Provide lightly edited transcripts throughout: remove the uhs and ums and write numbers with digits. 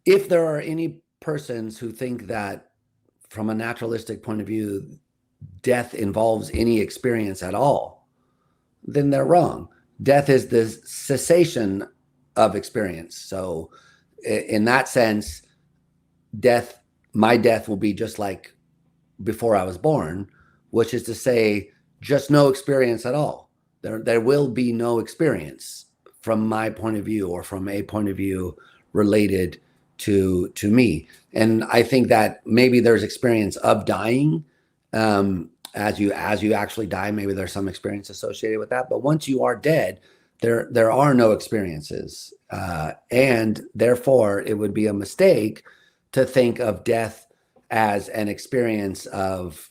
if there are any persons who think that from a naturalistic point of view, death involves any experience at all, then they're wrong. Death is the cessation of experience. So in that sense, my death will be just like before I was born, which is to say, just no experience at all. There will be no experience from my point of view or from a point of view related to me. And I think that maybe there's experience of dying. As you actually die, maybe there's some experience associated with that. But once you are dead, there are no experiences. And therefore, it would be a mistake to think of death as an experience of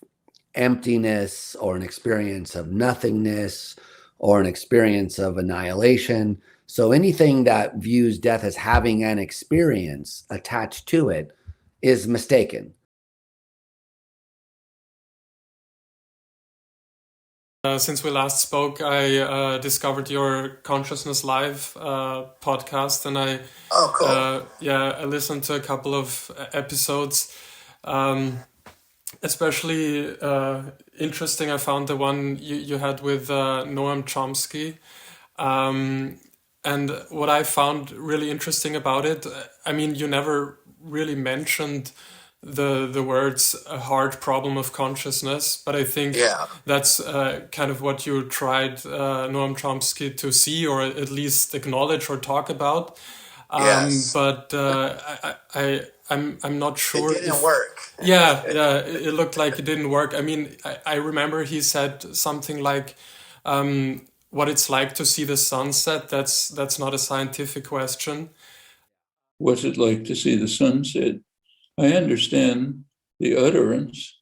emptiness or an experience of nothingness or an experience of annihilation. So anything that views death as having an experience attached to it is mistaken. Since we last spoke, I discovered your Consciousness Live podcast, and I listened to a couple of episodes. Especially interesting, I found the one you had with Noam Chomsky. And what I found really interesting about it, I mean, you never really mentioned the words "a hard problem of consciousness," but I think that's kind of what you tried Noam Chomsky to see, or at least acknowledge or talk about. But I'm not sure. It didn't work. Yeah, it looked like it didn't work. I mean, I remember he said something like, what it's like to see the sunset, that's not a scientific question. What's it like to see the sunset? I understand the utterance,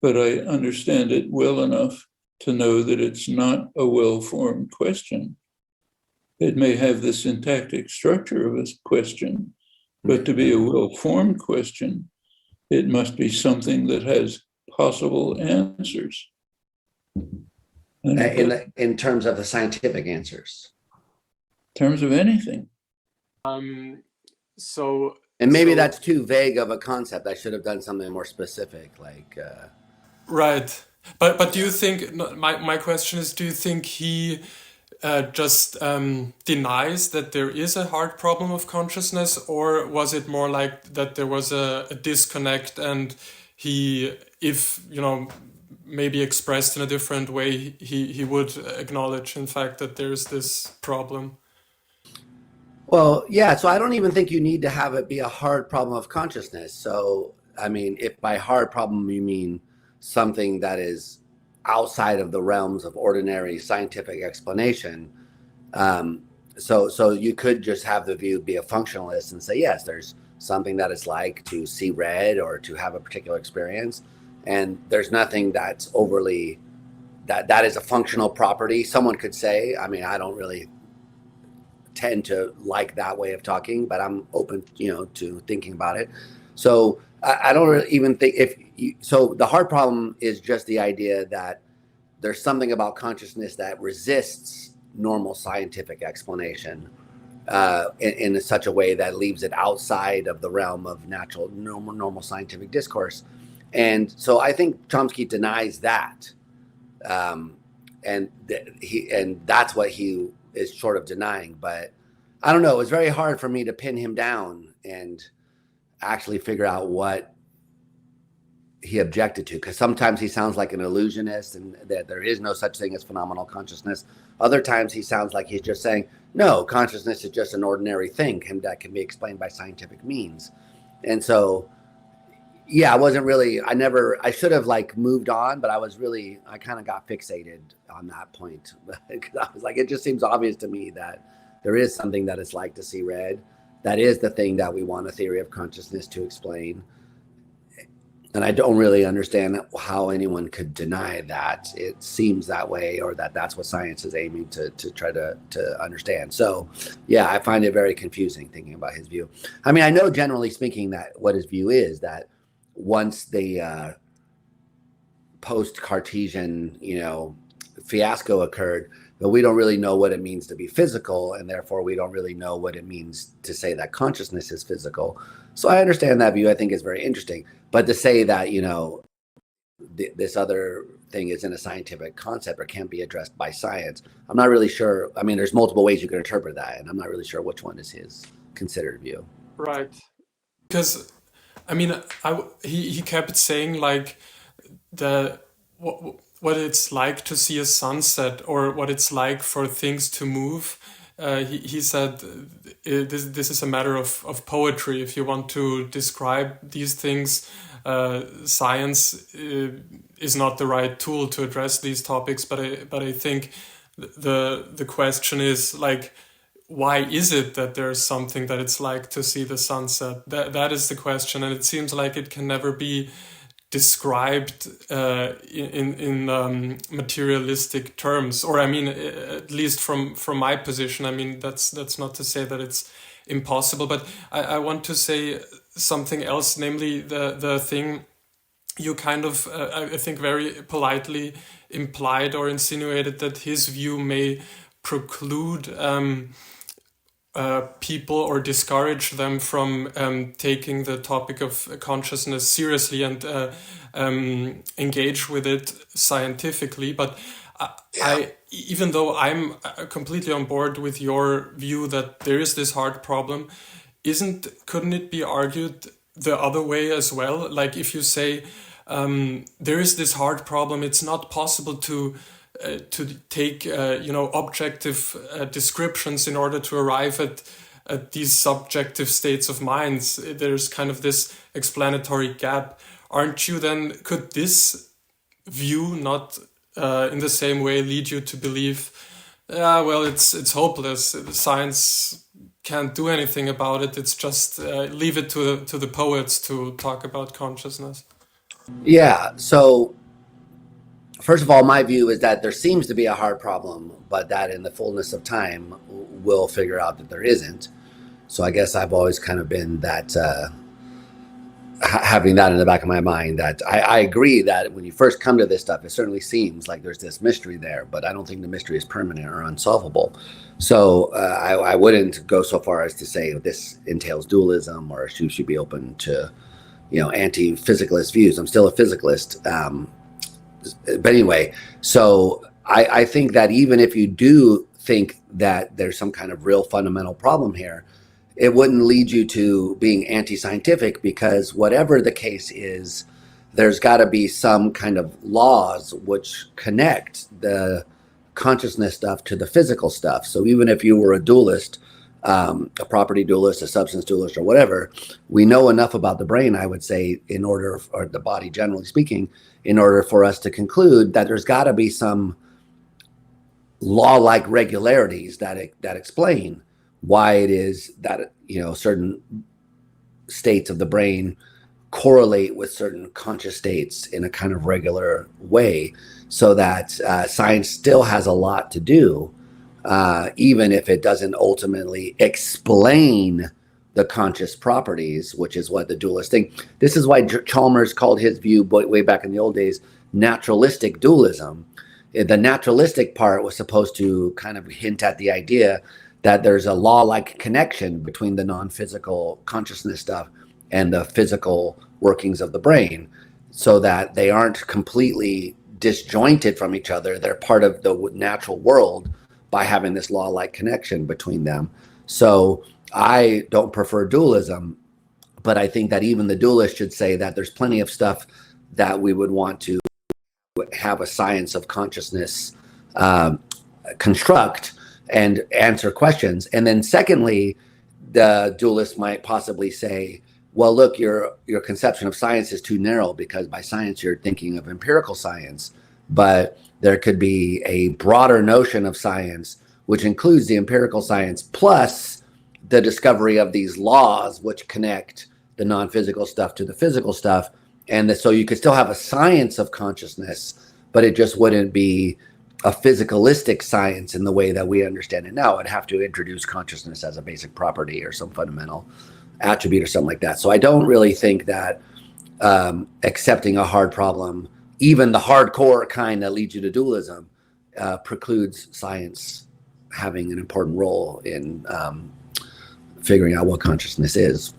but I understand it well enough to know that it's not a well-formed question. It may have the syntactic structure of a question, but to be a well-formed question, it must be something that has possible answers. In terms of the scientific answers? In terms of anything. And maybe that's too vague of a concept. I should have done something more specific, like... Right. But do you think, my question is, do you think he just denies that there is a hard problem of consciousness, or was it more like that there was a disconnect and he, if, maybe expressed in a different way, he would acknowledge, in fact, that there's this problem? Well, yeah, so I don't even think you need to have it be a hard problem of consciousness. So, I mean, if by hard problem you mean something that is outside of the realms of ordinary scientific explanation, so you could just have the view be a functionalist and say, yes, there's something that it's like to see red or to have a particular experience, and there's nothing that's overly, that is a functional property. Someone could say, I mean, I don't really tend to like that way of talking, but I'm open, to thinking about it. So I don't even think so the hard problem is just the idea that there's something about consciousness that resists normal scientific explanation in such a way that leaves it outside of the realm of natural, normal scientific discourse. And so I think Chomsky denies that. And that's what he is sort of denying. But I don't know, it was very hard for me to pin him down and actually figure out what he objected to, because sometimes he sounds like an illusionist and that there is no such thing as phenomenal consciousness. Other times he sounds like he's just saying, no, consciousness is just an ordinary thing that can be explained by scientific means. And so, yeah, I should have moved on, but I kind of got fixated on that point. Because I was like, it just seems obvious to me that there is something that it's like to see red. That is the thing that we want a theory of consciousness to explain. And I don't really understand how anyone could deny that it seems that way, or that that's what science is aiming to try to understand. So, yeah, I find it very confusing thinking about his view. I mean, I know generally speaking that what his view is that once the post-Cartesian, fiasco occurred, but we don't really know what it means to be physical, and therefore we don't really know what it means to say that consciousness is physical. So I understand that view. I think it's very interesting. But to say that, this other thing isn't a scientific concept or can't be addressed by science, I'm not really sure. I mean, there's multiple ways you can interpret that, and I'm not really sure which one is his considered view. Right. Because, I mean, he kept saying like what it's like to see a sunset, or what it's like for things to move. He said this is a matter of poetry. If you want to describe these things, science is not the right tool to address these topics. But I think the question is like, why is it that there's something that it's like to see the sunset? That is the question, and it seems like it can never be described in materialistic terms. Or I mean, at least from my position, I mean, that's not to say that it's impossible. But I want to say something else, namely the thing you kind of, I think, very politely implied or insinuated, that his view may preclude people or discourage them from taking the topic of consciousness seriously and engage with it scientifically. But I, even though I'm completely on board with your view that there is this hard problem, couldn't it be argued the other way as well? Like if you say there is this hard problem, it's not possible to take objective descriptions in order to arrive at these subjective states of minds. There's kind of this explanatory gap. Could this view not in the same way lead you to believe, well, it's hopeless, science can't do anything about it, it's just leave it to the poets to talk about consciousness? Yeah, so first of all, my view is that there seems to be a hard problem, but that in the fullness of time, we'll figure out that there isn't. So I guess I've always kind of been that, having that in the back of my mind, that I agree that when you first come to this stuff, it certainly seems like there's this mystery there, but I don't think the mystery is permanent or unsolvable. So I wouldn't go so far as to say this entails dualism, or you should be open to, anti-physicalist views. I'm still a physicalist. But anyway, so I think that even if you do think that there's some kind of real fundamental problem here, it wouldn't lead you to being anti-scientific, because whatever the case is, there's got to be some kind of laws which connect the consciousness stuff to the physical stuff. So even if you were a dualist, a property dualist, a substance dualist, or whatever, we know enough about the brain, I would say, or the body generally speaking, in order for us to conclude that there's got to be some law-like regularities that explain why it is that certain states of the brain correlate with certain conscious states in a kind of regular way, so that science still has a lot to do, even if it doesn't ultimately explain the conscious properties, which is what the dualists think. This is why Chalmers called his view way back in the old days naturalistic dualism. The naturalistic part was supposed to kind of hint at the idea that there's a law-like connection between the non-physical consciousness stuff and the physical workings of the brain, so that they aren't completely disjointed from each other. They're part of the natural world by having this law-like connection between them. So I don't prefer dualism, but I think that even the dualist should say that there's plenty of stuff that we would want to have a science of consciousness construct and answer questions. And then secondly, the dualist might possibly say, well, look, your conception of science is too narrow, because by science you're thinking of empirical science, but there could be a broader notion of science which includes the empirical science plus the discovery of these laws which connect the non-physical stuff to the physical stuff. And so you could still have a science of consciousness, but it just wouldn't be a physicalistic science in the way that we understand it now. It'd have to introduce consciousness as a basic property or some fundamental attribute or something like that. So I don't really think that accepting a hard problem, even the hardcore kind that leads you to dualism, precludes science having an important role in figuring out what consciousness is.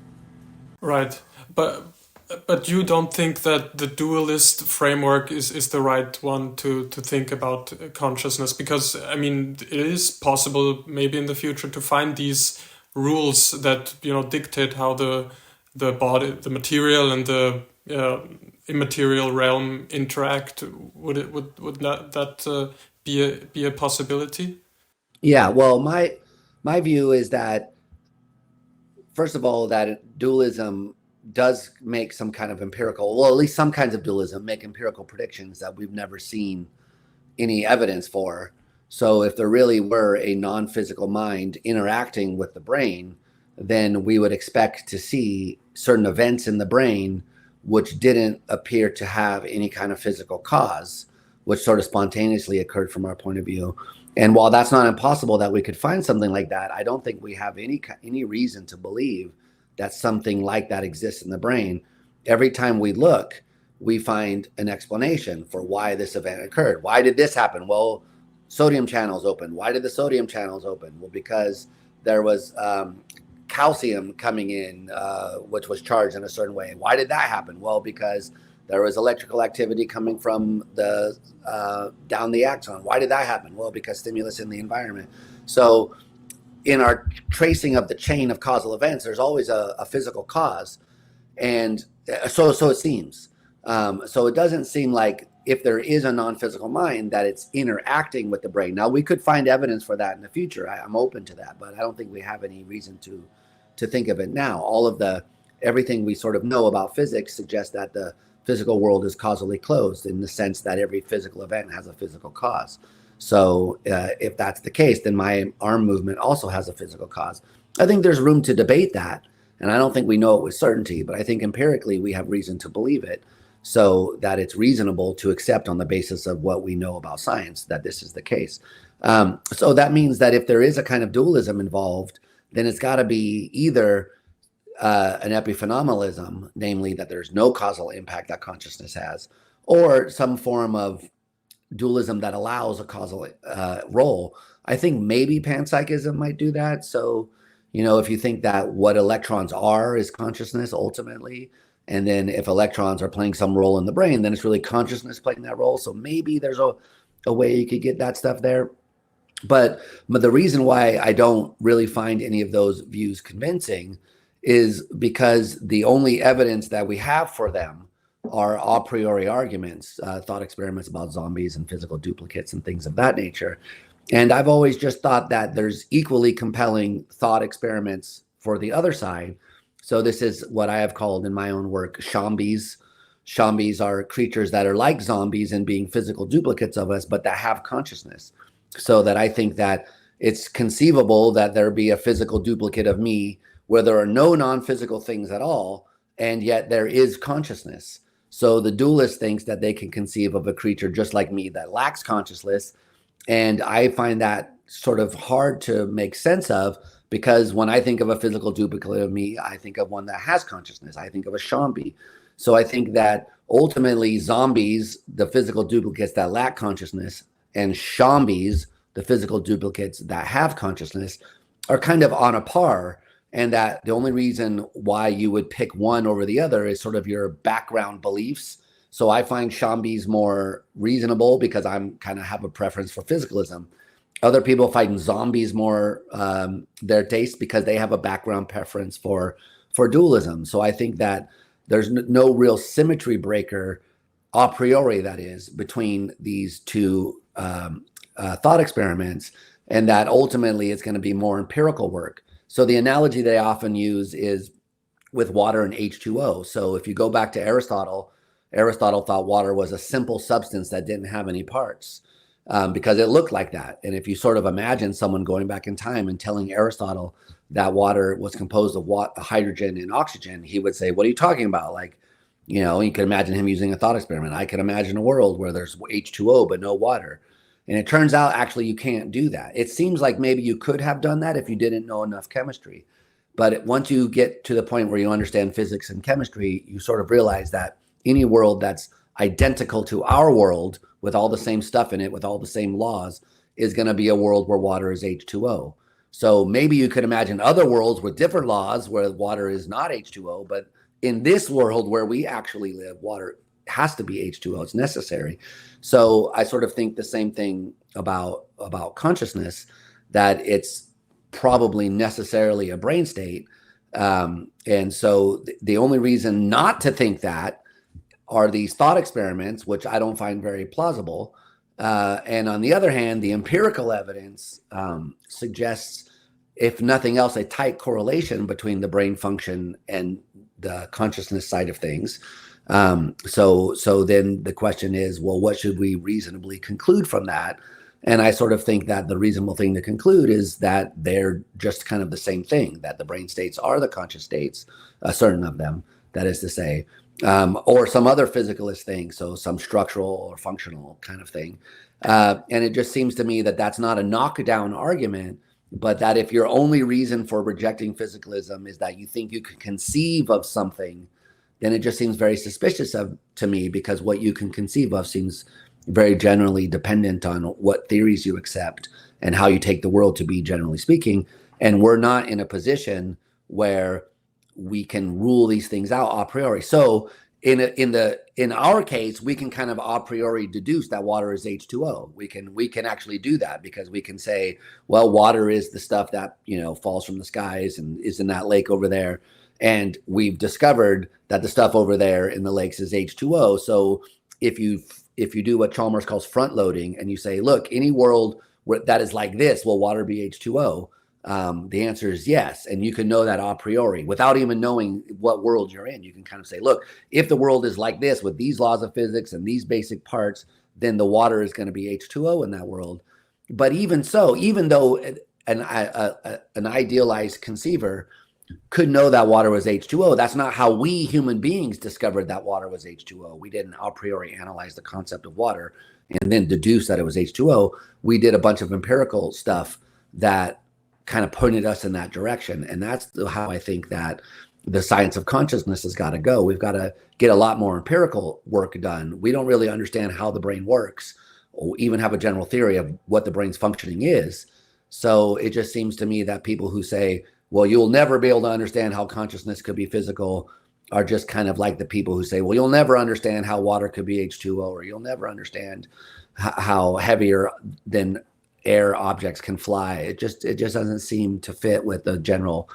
Right. But you don't think that the dualist framework is the right one to think about consciousness? Because, I mean, it is possible maybe in the future to find these rules that, dictate how the body, the material and the immaterial realm interact. Would not that be a possibility? Yeah, well, my view is that, first of all, that dualism does make some kind of empirical, well, at least some kinds of dualism make empirical predictions that we've never seen any evidence for. So if there really were a non-physical mind interacting with the brain, then we would expect to see certain events in the brain which didn't appear to have any kind of physical cause, which sort of spontaneously occurred from our point of view. And while that's not impossible that we could find something like that, I don't think we have any reason to believe that something like that exists in the brain. Every time we look, we find an explanation for why this event occurred. Why did this happen? Well, sodium channels open. Why did the sodium channels open? Well, because there was calcium coming in, which was charged in a certain way. Why did that happen? Well, because there was electrical activity coming from the down the axon. Why did that happen? Well, because stimulus in the environment. So in our tracing of the chain of causal events, there's always a physical cause. And so it seems. So it doesn't seem like if there is a non-physical mind that it's interacting with the brain. Now, we could find evidence for that in the future. I'm open to that, but I don't think we have any reason to think of it now. Everything we sort of know about physics suggests that the physical world is causally closed in the sense that every physical event has a physical cause. So if that's the case, then my arm movement also has a physical cause. I think there's room to debate that. And I don't think we know it with certainty, but I think empirically we have reason to believe it, so that it's reasonable to accept on the basis of what we know about science that this is the case. So that means that if there is a kind of dualism involved, then it's got to be either an epiphenomenalism, namely that there's no causal impact that consciousness has, or some form of dualism that allows a causal role. I think maybe panpsychism might do that. So, if you think that what electrons are is consciousness ultimately, and then if electrons are playing some role in the brain, then it's really consciousness playing that role. So maybe there's a way you could get that stuff there. But the reason why I don't really find any of those views convincing is because the only evidence that we have for them are a priori arguments, thought experiments about zombies and physical duplicates and things of that nature. And I've always just thought that there's equally compelling thought experiments for the other side. So this is what I have called in my own work shombies. Shombies are creatures that are like zombies in being physical duplicates of us, but that have consciousness. So that I think that it's conceivable that there be a physical duplicate of me where there are no non-physical things at all, and yet there is consciousness. So the dualist thinks that they can conceive of a creature just like me that lacks consciousness. And I find that sort of hard to make sense of, because when I think of a physical duplicate of me, I think of one that has consciousness. I think of a zombie. So I think that ultimately zombies, the physical duplicates that lack consciousness, and zombies, the physical duplicates that have consciousness, are kind of on a par. And that the only reason why you would pick one over the other is sort of your background beliefs. So I find zombies more reasonable because I'm kind of have a preference for physicalism. Other people find zombies more their taste because they have a background preference for dualism. So I think that there's no real symmetry breaker a priori, that is, between these two thought experiments, and that ultimately it's going to be more empirical work. So the analogy they often use is with water and H2O. So if you go back to Aristotle thought water was a simple substance that didn't have any parts because it looked like that. And if you sort of imagine someone going back in time and telling Aristotle that water was composed of hydrogen and oxygen, he would say, what are you talking about? Like, you can imagine him using a thought experiment. I can imagine a world where there's H2O but no water. And it turns out actually you can't do that. It seems like maybe you could have done that if you didn't know enough chemistry. But once you get to the point where you understand physics and chemistry, you sort of realize that any world that's identical to our world with all the same stuff in it, with all the same laws, is going to be a world where water is H2O. So maybe you could imagine other worlds with different laws where water is not H2O, but in this world where we actually live, water has to be H2O. It's necessary. So I sort of think the same thing about consciousness, that it's probably necessarily a brain state. And so the only reason not to think that are these thought experiments, which I don't find very plausible. And on the other hand, the empirical evidence suggests, if nothing else, a tight correlation between the brain function and the consciousness side of things. So then the question is, well, what should we reasonably conclude from that? And I sort of think that the reasonable thing to conclude is that they're just kind of the same thing, that the brain states are the conscious states, certain of them, that is to say, or some other physicalist thing, so some structural or functional kind of thing. And it just seems to me that that's not a knockdown argument, but that if your only reason for rejecting physicalism is that you think you can conceive of something, then it just seems very suspicious to me, because what you can conceive of seems very generally dependent on what theories you accept and how you take the world to be, generally speaking. And we're not in a position where we can rule these things out a priori. So in our case, we can kind of a priori deduce that water is H2O. We can actually do that, because we can say, well, water is the stuff that, falls from the skies and is in that lake over there. And we've discovered that the stuff over there in the lakes is H2O. So if you do what Chalmers calls front loading, and you say, look, any world where that is like this, will water be H2O? The answer is yes. And you can know that a priori without even knowing what world you're in. You can kind of say, look, if the world is like this with these laws of physics and these basic parts, then the water is going to be H2O in that world. But even so, even though an idealized conceiver could know that water was H2O, that's not how we human beings discovered that water was H2O. We didn't a priori analyze the concept of water and then deduce that it was H2O. We did a bunch of empirical stuff that kind of pointed us in that direction. And that's how I think that the science of consciousness has got to go. We've got to get a lot more empirical work done. We don't really understand how the brain works, or even have a general theory of what the brain's functioning is. So it just seems to me that people who say, well, you'll never be able to understand how consciousness could be physical, are just kind of like the people who say, well, you'll never understand how water could be H2O, or you'll never understand how heavier than air objects can fly. It just doesn't seem to fit with the general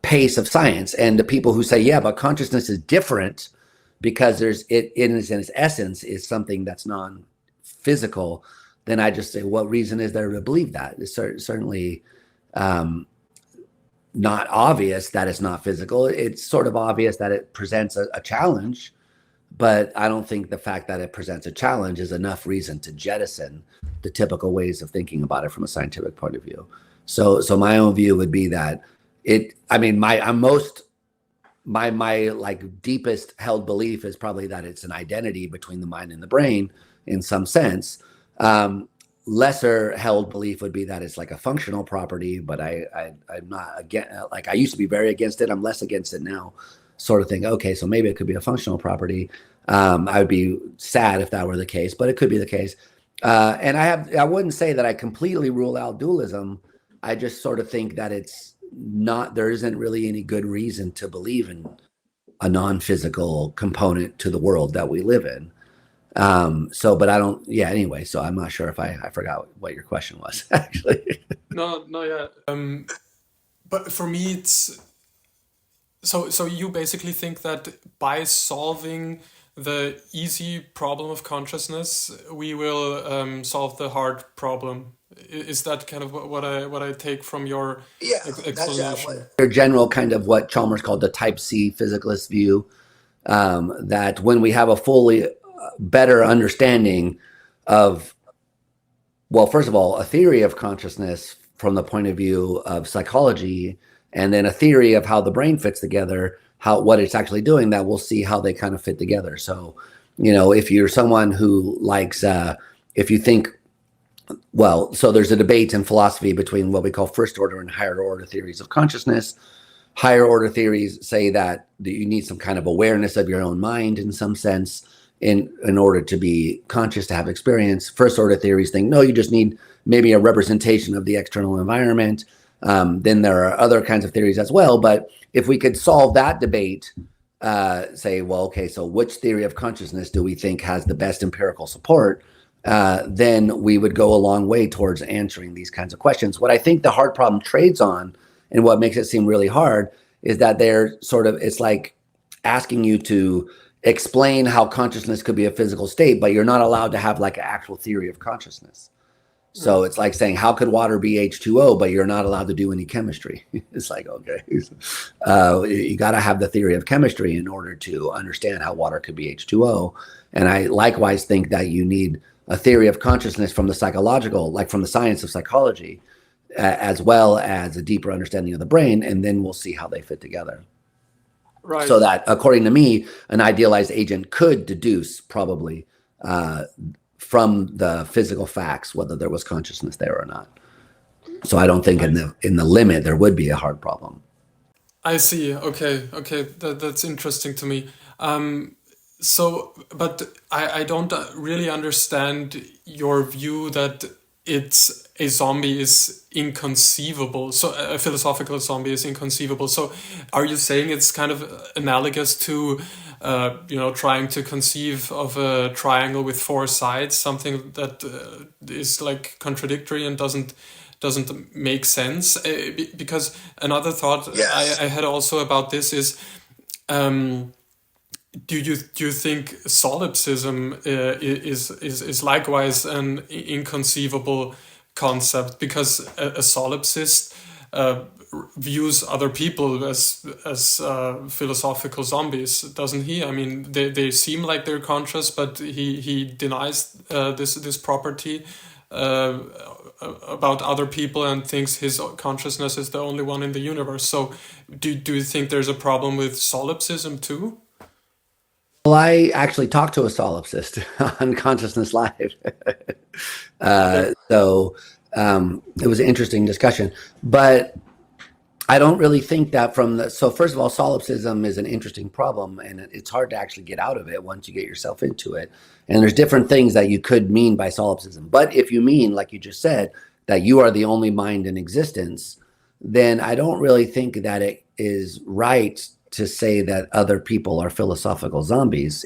pace of science. And the people who say, yeah, but consciousness is different because it in its essence is something that's non-physical, then I just say, what reason is there to believe that? It's certainly not obvious that it's not physical. It's sort of obvious that it presents a challenge, but I don't think the fact that it presents a challenge is enough reason to jettison the typical ways of thinking about it from a scientific point of view. So my own view would be that my like deepest held belief is probably that it's an identity between the mind and the brain in some sense. Lesser held belief would be that it's like a functional property, but I'm not against, like I used to be very against it. I'm less against it now, sort of thing. Okay, so maybe it could be a functional property. I would be sad if that were the case, but it could be the case. And I wouldn't say that I completely rule out dualism. I just sort of think that there isn't really any good reason to believe in a non-physical component to the world that we live in. But I don't, anyway, so I'm not sure if I forgot what your question was, actually. No, yeah. But for me, it's, so you basically think that by solving the easy problem of consciousness, we will solve the hard problem. Is that kind of what I take from your explanation? Your general kind of what Chalmers called the type C physicalist view, that when we have a fully better understanding of, well, first of all, a theory of consciousness from the point of view of psychology, and then a theory of how the brain fits together, what it's actually doing, that we'll see how they kind of fit together. So, if you're someone who likes, if you think, well, so there's a debate in philosophy between what we call first order and higher order theories of consciousness. Higher order theories say that you need some kind of awareness of your own mind in some sense, in order to be conscious, to have experience. First order theories think, no, you just need maybe a representation of the external environment. Then there are other kinds of theories as well. But if we could solve that debate, say, well, okay, so which theory of consciousness do we think has the best empirical support? Then we would go a long way towards answering these kinds of questions. What I think the hard problem trades on, and what makes it seem really hard, is that they're sort of, it's like asking you to explain how consciousness could be a physical state, but you're not allowed to have like an actual theory of consciousness. So it's like saying, how could water be H2O, but you're not allowed to do any chemistry? It's like, okay, you got to have the theory of chemistry in order to understand how water could be H2O. And I likewise think that you need a theory of consciousness from the psychological, like from the science of psychology, as well as a deeper understanding of the brain, and then we'll see how they fit together. Right. So that, according to me, an idealized agent could deduce probably from the physical facts whether there was consciousness there or not. So I don't think in the limit there would be a hard problem. I see. Okay. That's interesting to me. But I don't really understand your view that a zombie is inconceivable. So a philosophical zombie is inconceivable. So are you saying it's kind of analogous to, trying to conceive of a triangle with four sides, something that is like contradictory and doesn't make sense? Because another thought I had also about this is, do you think solipsism is likewise an inconceivable concept? Because a solipsist views other people as philosophical zombies, doesn't he? I mean, they seem like they're conscious, but he denies this property about other people and thinks his consciousness is the only one in the universe. So do you think there's a problem with solipsism too? Well, I actually talked to a solipsist on Consciousness Live. So it was an interesting discussion. But I don't really think that so first of all, solipsism is an interesting problem, and it's hard to actually get out of it once you get yourself into it. And there's different things that you could mean by solipsism. But if you mean, like you just said, that you are the only mind in existence, then I don't really think that it is right to say that other people are philosophical zombies.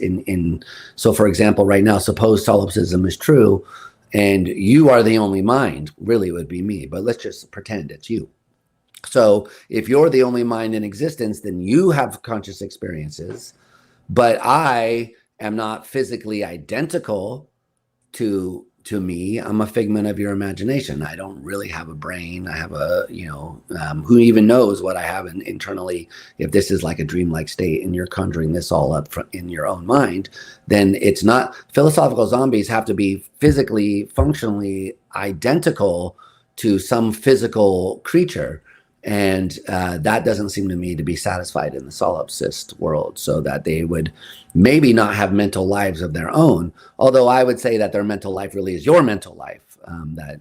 So for example, right now, suppose solipsism is true and you are the only mind, really it would be me, but let's just pretend it's you. So if you're the only mind in existence, then you have conscious experiences, but I am not physically identical to me. I'm a figment of your imagination. I don't really have a brain. I have who even knows what I have internally. If this is like a dreamlike state and you're conjuring this all up in your own mind, then it's not. Philosophical zombies have to be physically, functionally identical to some physical creature. And that doesn't seem to me to be satisfied in the solipsist world, so that they would maybe not have mental lives of their own, although I would say that their mental life really is your mental life, that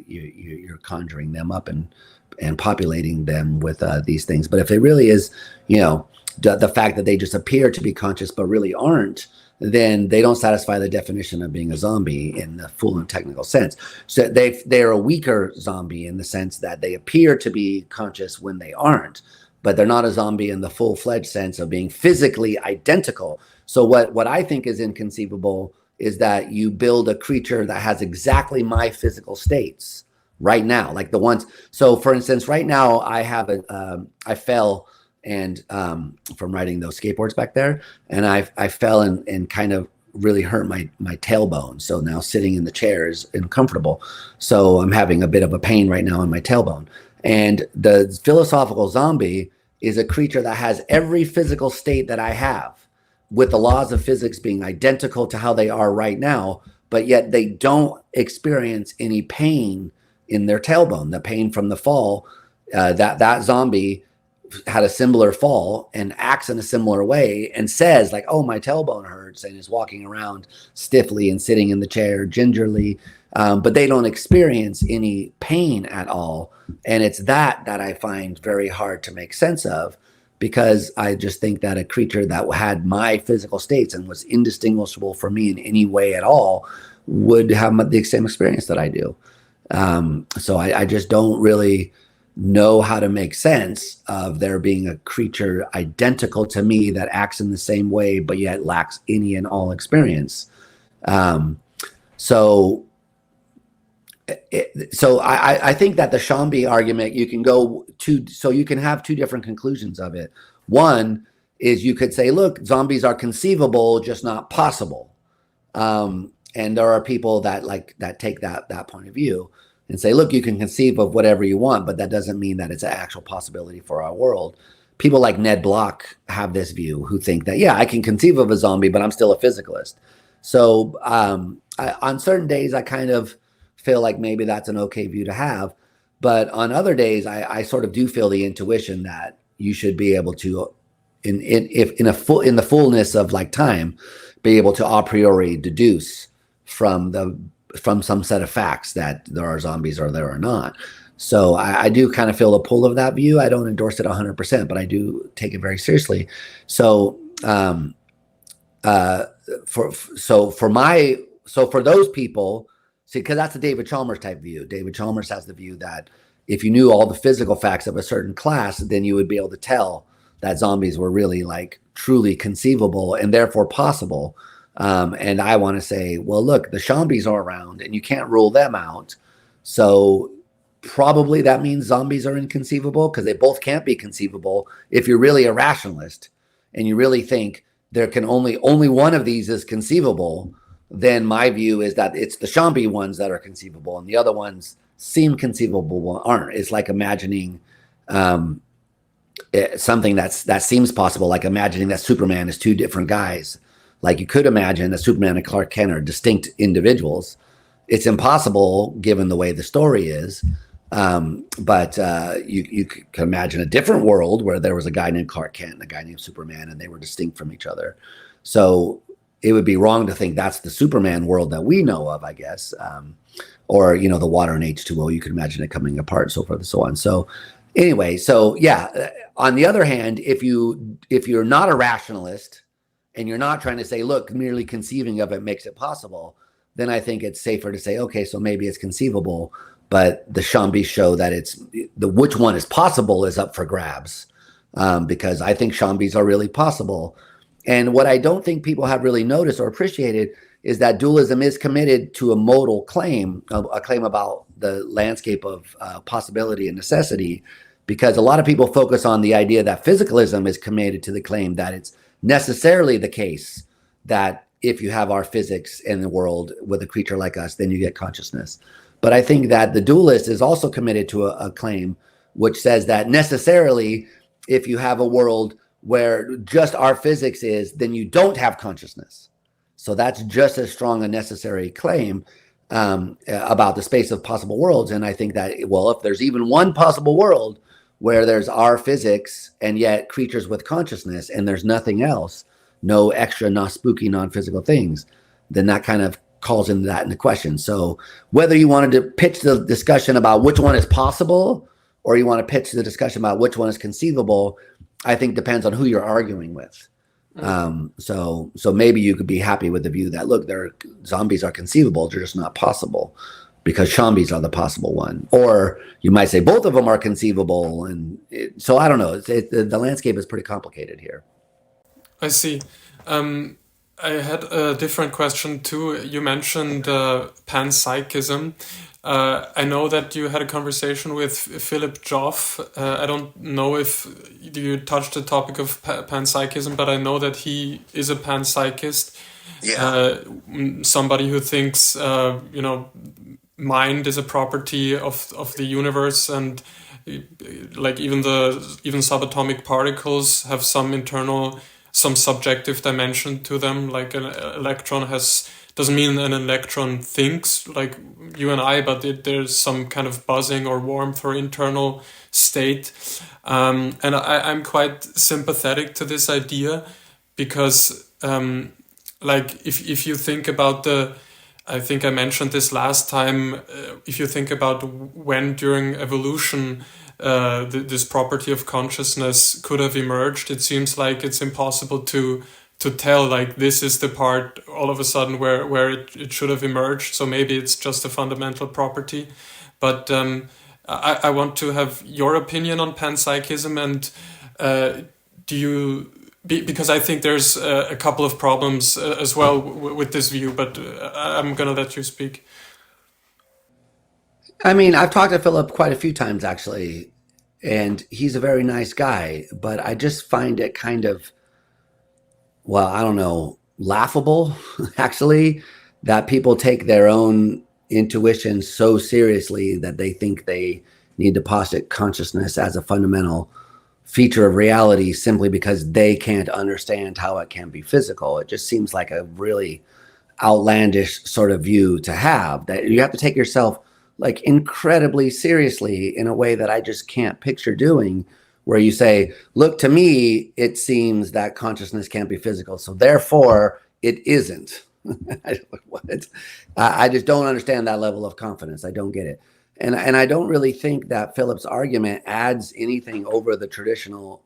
you're conjuring them up and populating them with these things. But if it really is, the fact that they just appear to be conscious but really aren't, then they don't satisfy the definition of being a zombie in the full and technical sense. So they're a weaker zombie in the sense that they appear to be conscious when they aren't, but they're not a zombie in the full-fledged sense of being physically identical. So what I think is inconceivable is that you build a creature that has exactly my physical states right now, like the ones. So for instance, right now I have I fell and from riding those skateboards back there, and I fell and kind of really hurt my tailbone. So now sitting in the chair is uncomfortable. So I'm having a bit of a pain right now in my tailbone. And the philosophical zombie is a creature that has every physical state that I have, with the laws of physics being identical to how they are right now, but yet they don't experience any pain in their tailbone, the pain from the fall. That zombie had a similar fall and acts in a similar way and says like, oh, my tailbone hurts, and is walking around stiffly and sitting in the chair gingerly, but they don't experience any pain at all. And it's that I find very hard to make sense of, because I just think that a creature that had my physical states and was indistinguishable from me in any way at all would have the same experience that I do. So I just don't really know how to make sense of there being a creature identical to me that acts in the same way, but yet lacks any and all experience. So I think that the Shambi argument, you can go to, so you can have two different conclusions of it. One is you could say, look, zombies are conceivable, just not possible. And there are people that take that point of view and say, look, you can conceive of whatever you want, but that doesn't mean that it's an actual possibility for our world. People like Ned Block have this view, who think that, yeah, I can conceive of a zombie, but I'm still a physicalist. So on certain days, I kind of feel like maybe that's an okay view to have. But on other days, I sort of do feel the intuition that you should be able to, in the fullness of like time, be able to a priori deduce from some set of facts that there are zombies or there are not. So I do kind of feel the pull of that view. I don't endorse it 100%, but I do take it very seriously. So for those people, see, because that's a David Chalmers type view. David Chalmers has the view that if you knew all the physical facts of a certain class, then you would be able to tell that zombies were really like truly conceivable and therefore possible. And I want to say, well, look, the Shambis are around and you can't rule them out. So probably that means zombies are inconceivable, because they both can't be conceivable if you're really a rationalist and you really think there can only one of these is conceivable. Then my view is that it's the Shambi ones that are conceivable and the other ones seem conceivable aren't. It's like imagining something that seems possible, like imagining that Superman is two different guys. Like you could imagine that Superman and Clark Kent are distinct individuals. It's impossible given the way the story is. But you could imagine a different world where there was a guy named Clark Kent and a guy named Superman, and they were distinct from each other. So it would be wrong to think that's the Superman world that we know of, I guess. Or, the water and H2O, you could imagine it coming apart, so forth and so on. So anyway, so yeah, on the other hand, if you're not a rationalist and you're not trying to say, look, merely conceiving of it makes it possible, then I think it's safer to say, okay, so maybe it's conceivable, but the Shambis show that which one is possible is up for grabs, because I think Shambis are really possible. And what I don't think people have really noticed or appreciated is that dualism is committed to a modal claim, a claim about the landscape of possibility and necessity, because a lot of people focus on the idea that physicalism is committed to the claim that it's necessarily the case that if you have our physics in the world with a creature like us, then you get consciousness. But I think that the dualist is also committed to a claim which says that necessarily, if you have a world where just our physics is, then you don't have consciousness. So that's just as strong a necessary claim about the space of possible worlds. And I think that, well, if there's even one possible world where there's our physics and yet creatures with consciousness and there's nothing else, no extra, not spooky, non-physical things, then that kind of calls into question. So whether you wanted to pitch the discussion about which one is possible or you want to pitch the discussion about which one is conceivable, I think depends on who you're arguing with. So maybe you could be happy with the view that, look, zombies are conceivable, they're just not possible because Shambis are the possible one. Or you might say both of them are conceivable. So I don't know. The landscape is pretty complicated here. I see. I had a different question too. You mentioned panpsychism. I know that you had a conversation with Philip Joff. I don't know if you touched the topic of panpsychism, but I know that he is a panpsychist. Yeah. Somebody who thinks, mind is a property of the universe, and like even subatomic particles have some subjective dimension to them. Like an electron doesn't mean an electron thinks like you and I, but there's some kind of buzzing or warmth or internal state. And I'm quite sympathetic to this idea because, if you think about I think I mentioned this last time, if you think about when during evolution this property of consciousness could have emerged. It seems like it's impossible to tell, like, this is the part all of a sudden where it should have emerged. So maybe it's just a fundamental property. But I want to have your opinion on panpsychism, and do you, because I think there's a couple of problems as well with this view, but I'm going to let you speak. I mean, I've talked to Philip quite a few times actually, and he's a very nice guy, but I just find it kind of, well, I don't know, laughable actually, that people take their own intuition so seriously that they think they need to posit consciousness as a fundamental feature of reality simply because they can't understand how it can be physical. It just seems like a really outlandish sort of view to have, that you have to take yourself like incredibly seriously in a way that I just can't picture doing, where you say, look, to me, it seems that consciousness can't be physical, so therefore it isn't. What? I just don't understand that level of confidence. I don't get it. And I don't really think that Philip's argument adds anything over the traditional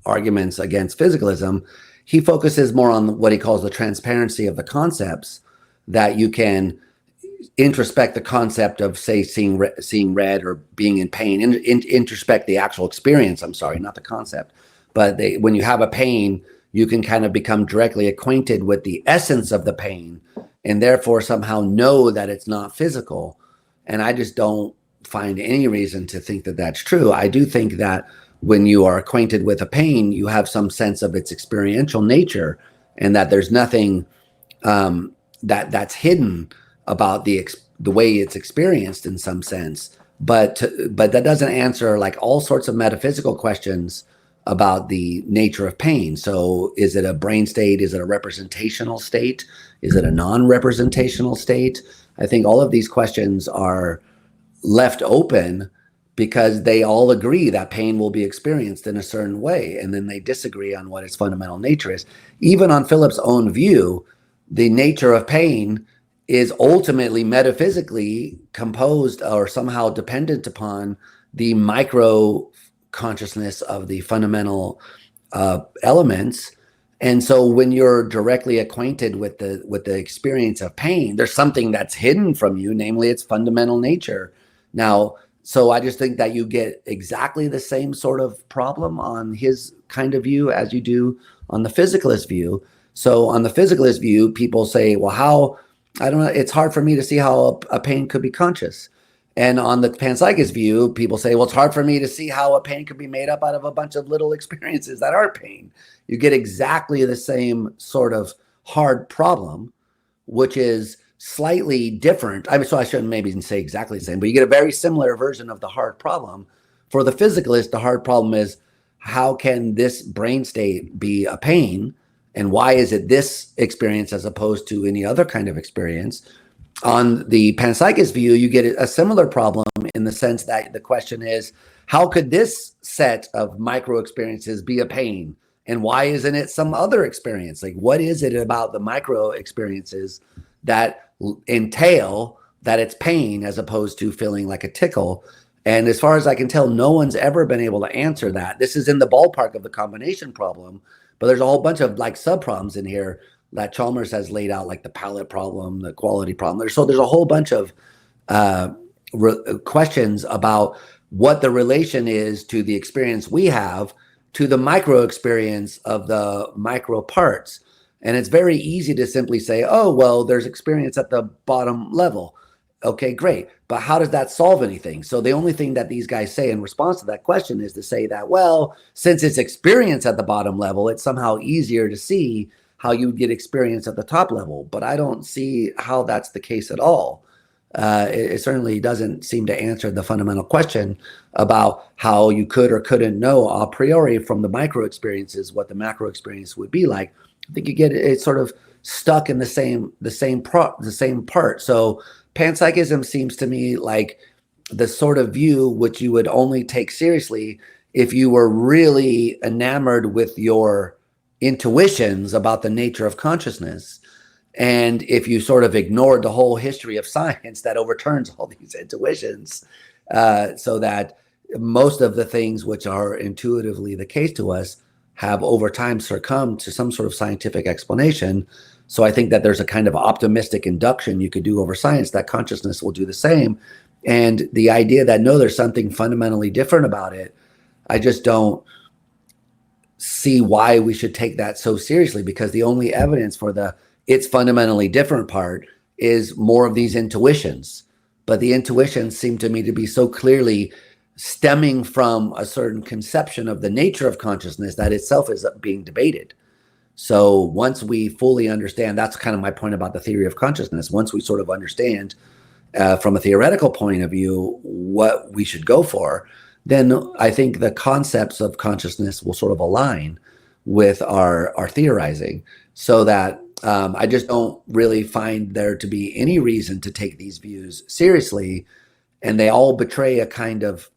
arguments against physicalism. He focuses more on what he calls the transparency of the concepts, that you can introspect the concept of, say, seeing red or being in pain, introspect the actual experience, I'm sorry, not the concept. But when you have a pain, you can kind of become directly acquainted with the essence of the pain and therefore somehow know that it's not physical. And I just don't find any reason to think that that's true. I do think that when you are acquainted with a pain, you have some sense of its experiential nature, and that there's nothing that's hidden about the way it's experienced in some sense. But that doesn't answer like all sorts of metaphysical questions about the nature of pain. So is it a brain state? Is it a representational state? Is it a non-representational state? I think all of these questions are left open because they all agree that pain will be experienced in a certain way, and then they disagree on what its fundamental nature is. Even on Philip's own view, the nature of pain is ultimately metaphysically composed or somehow dependent upon the micro consciousness of the fundamental elements. And so when you're directly acquainted with the experience of pain, there's something that's hidden from you, namely its fundamental nature. Now, so I just think that you get exactly the same sort of problem on his kind of view as you do on the physicalist view. So on the physicalist view, people say, well, I don't know, it's hard for me to see how a pain could be conscious. And on the panpsychist view, people say, well, it's hard for me to see how a pain could be made up out of a bunch of little experiences that aren't pain. You get exactly the same sort of hard problem, which is slightly different. I mean, so I shouldn't maybe even say exactly the same, but you get a very similar version of the hard problem. For the physicalist, the hard problem is, how can this brain state be a pain? And why is it this experience as opposed to any other kind of experience? On the panpsychist view, you get a similar problem in the sense that the question is, how could this set of micro experiences be a pain? And why isn't it some other experience? Like, what is it about the micro experiences that entail that it's pain as opposed to feeling like a tickle? And as far as I can tell, no one's ever been able to answer that. This is in the ballpark of the combination problem, but there's a whole bunch of like sub-problems in here that Chalmers has laid out, like the palette problem, the quality problem. So there's a whole bunch of questions about what the relation is to the experience we have to the micro experience of the micro parts. And it's very easy to simply say, oh, well, there's experience at the bottom level. Okay, great. But how does that solve anything? So the only thing that these guys say in response to that question is to say that, well, since it's experience at the bottom level, it's somehow easier to see how you would get experience at the top level. But I don't see how that's the case at all. It certainly doesn't seem to answer the fundamental question about how you could or couldn't know a priori from the micro experiences what the macro experience would be like. I think you get it sort of stuck in the same part. So panpsychism seems to me like the sort of view which you would only take seriously if you were really enamored with your intuitions about the nature of consciousness. And if you sort of ignored the whole history of science that overturns all these intuitions, so that most of the things which are intuitively the case to us have over time succumbed to some sort of scientific explanation. So I think that there's a kind of optimistic induction you could do over science that consciousness will do the same. And the idea that no, there's something fundamentally different about it, I just don't see why we should take that so seriously, because the only evidence for the it's fundamentally different part is more of these intuitions. But the intuitions seem to me to be so clearly stemming from a certain conception of the nature of consciousness that itself is being debated. So once we fully understand, that's kind of my point about the theory of consciousness. Once we sort of understand from a theoretical point of view what we should go for, then I think the concepts of consciousness will sort of align with our theorizing, so that I just don't really find there to be any reason to take these views seriously. And they all betray a kind of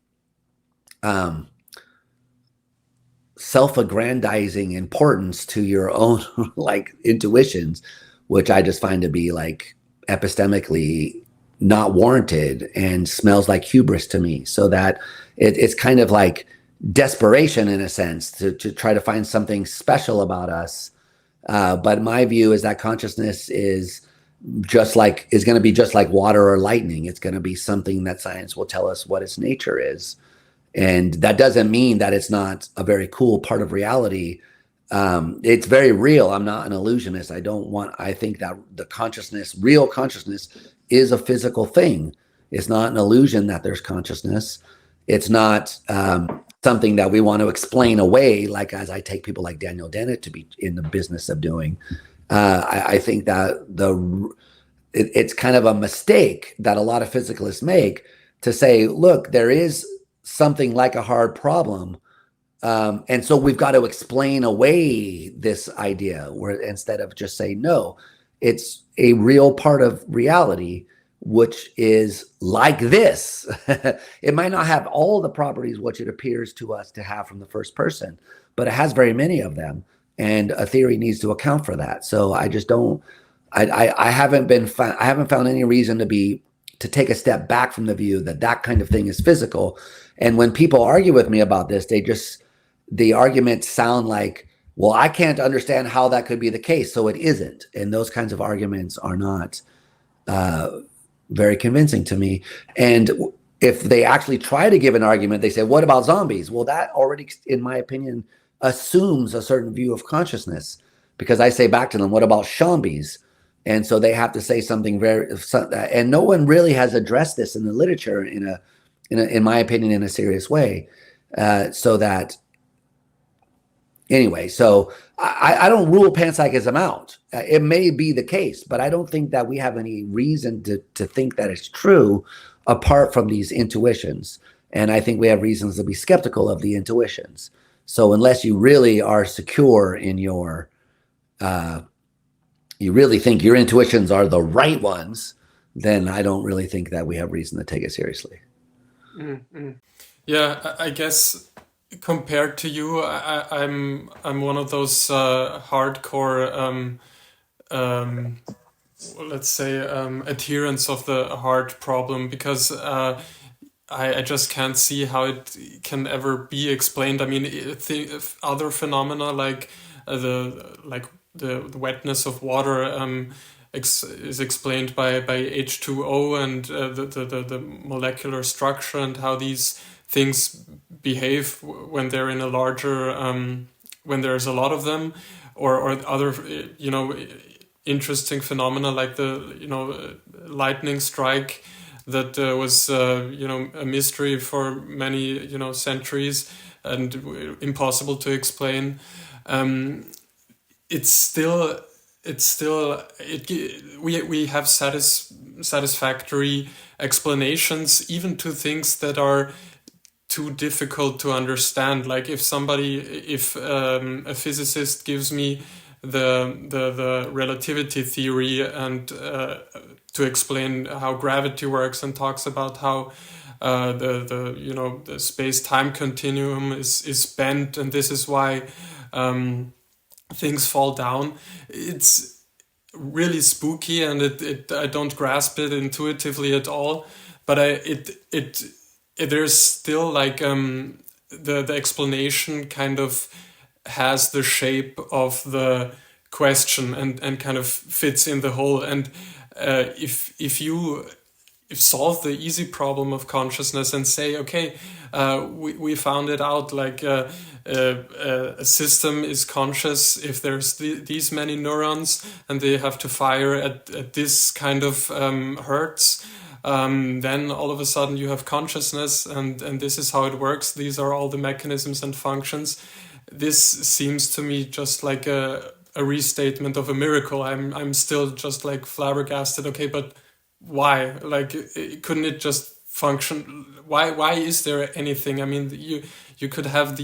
self-aggrandizing importance to your own like intuitions, which I just find to be like epistemically not warranted and smells like hubris to me. So that it's kind of like desperation in a sense to try to find something special about us. But my view is that consciousness is going to be just like water or lightning. It's going to be something that science will tell us what its nature is. And that doesn't mean that it's not a very cool part of reality. It's very real. I'm not an illusionist. I think that the consciousness, real consciousness, is a physical thing. It's not an illusion that there's consciousness. It's not something that we want to explain away, like as I take people like Daniel Dennett to be in the business of doing. I think that it's kind of a mistake that a lot of physicalists make to say, look, there is something like a hard problem. And so we've got to explain away this idea, where instead of just saying, no, it's a real part of reality, which is like this. It might not have all the properties which it appears to us to have from the first person, but it has very many of them. And a theory needs to account for that. So I just don't, I haven't found any reason to take a step back from the view that kind of thing is physical. And when people argue with me about this, the arguments sound like, well, I can't understand how that could be the case, so it isn't. And those kinds of arguments are not very convincing to me. And if they actually try to give an argument, they say, what about zombies? Well, that already, in my opinion, assumes a certain view of consciousness, because I say back to them, what about shambies? And so they have to say something and no one really has addressed this in the literature in my opinion, in a serious way. So that, anyway, so I don't rule panpsychism out. It may be the case, but I don't think that we have any reason to think that it's true apart from these intuitions. And I think we have reasons to be skeptical of the intuitions. So unless you really are secure in you really think your intuitions are the right ones, then I don't really think that we have reason to take it seriously. Mm-hmm. Yeah, I guess compared to you, I'm one of those hardcore, let's say, adherents of the hard problem, because I just can't see how it can ever be explained. I mean, other phenomena like the wetness of water is explained by H2O and the molecular structure and how these things behave when they're in a larger when there's a lot of them, or other interesting phenomena like the lightning strike that was a mystery for many centuries and impossible to explain. We have satisfactory explanations even to things that are too difficult to understand. Like if a physicist gives me the relativity theory and to explain how gravity works, and talks about how the space-time continuum is bent, and this is why things fall down. It's really spooky, and I don't grasp it intuitively at all. But it there's still like the explanation kind of has the shape of the question and kind of fits in the whole. And if you solve the easy problem of consciousness and say, okay, we found it out, like a system is conscious if there's these many neurons and they have to fire at this kind of hertz. Then all of a sudden you have consciousness, and this is how it works. These are all the mechanisms and functions. This seems to me just like a restatement of a miracle. I'm still just like flabbergasted. Okay, but why? Like, couldn't it just function? Why is there anything? I mean, you could have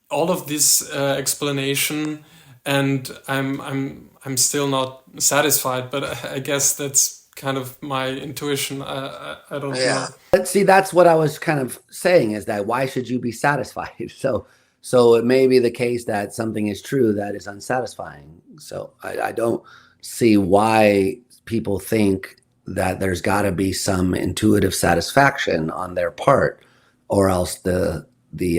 all of this explanation, and I'm still not satisfied. But I guess that's kind of my intuition. I don't know. But see, that's what I was kind of saying, is that why should you be satisfied? So it may be the case that something is true that is unsatisfying. So I don't see why people think that there's got to be some intuitive satisfaction on their part, or else the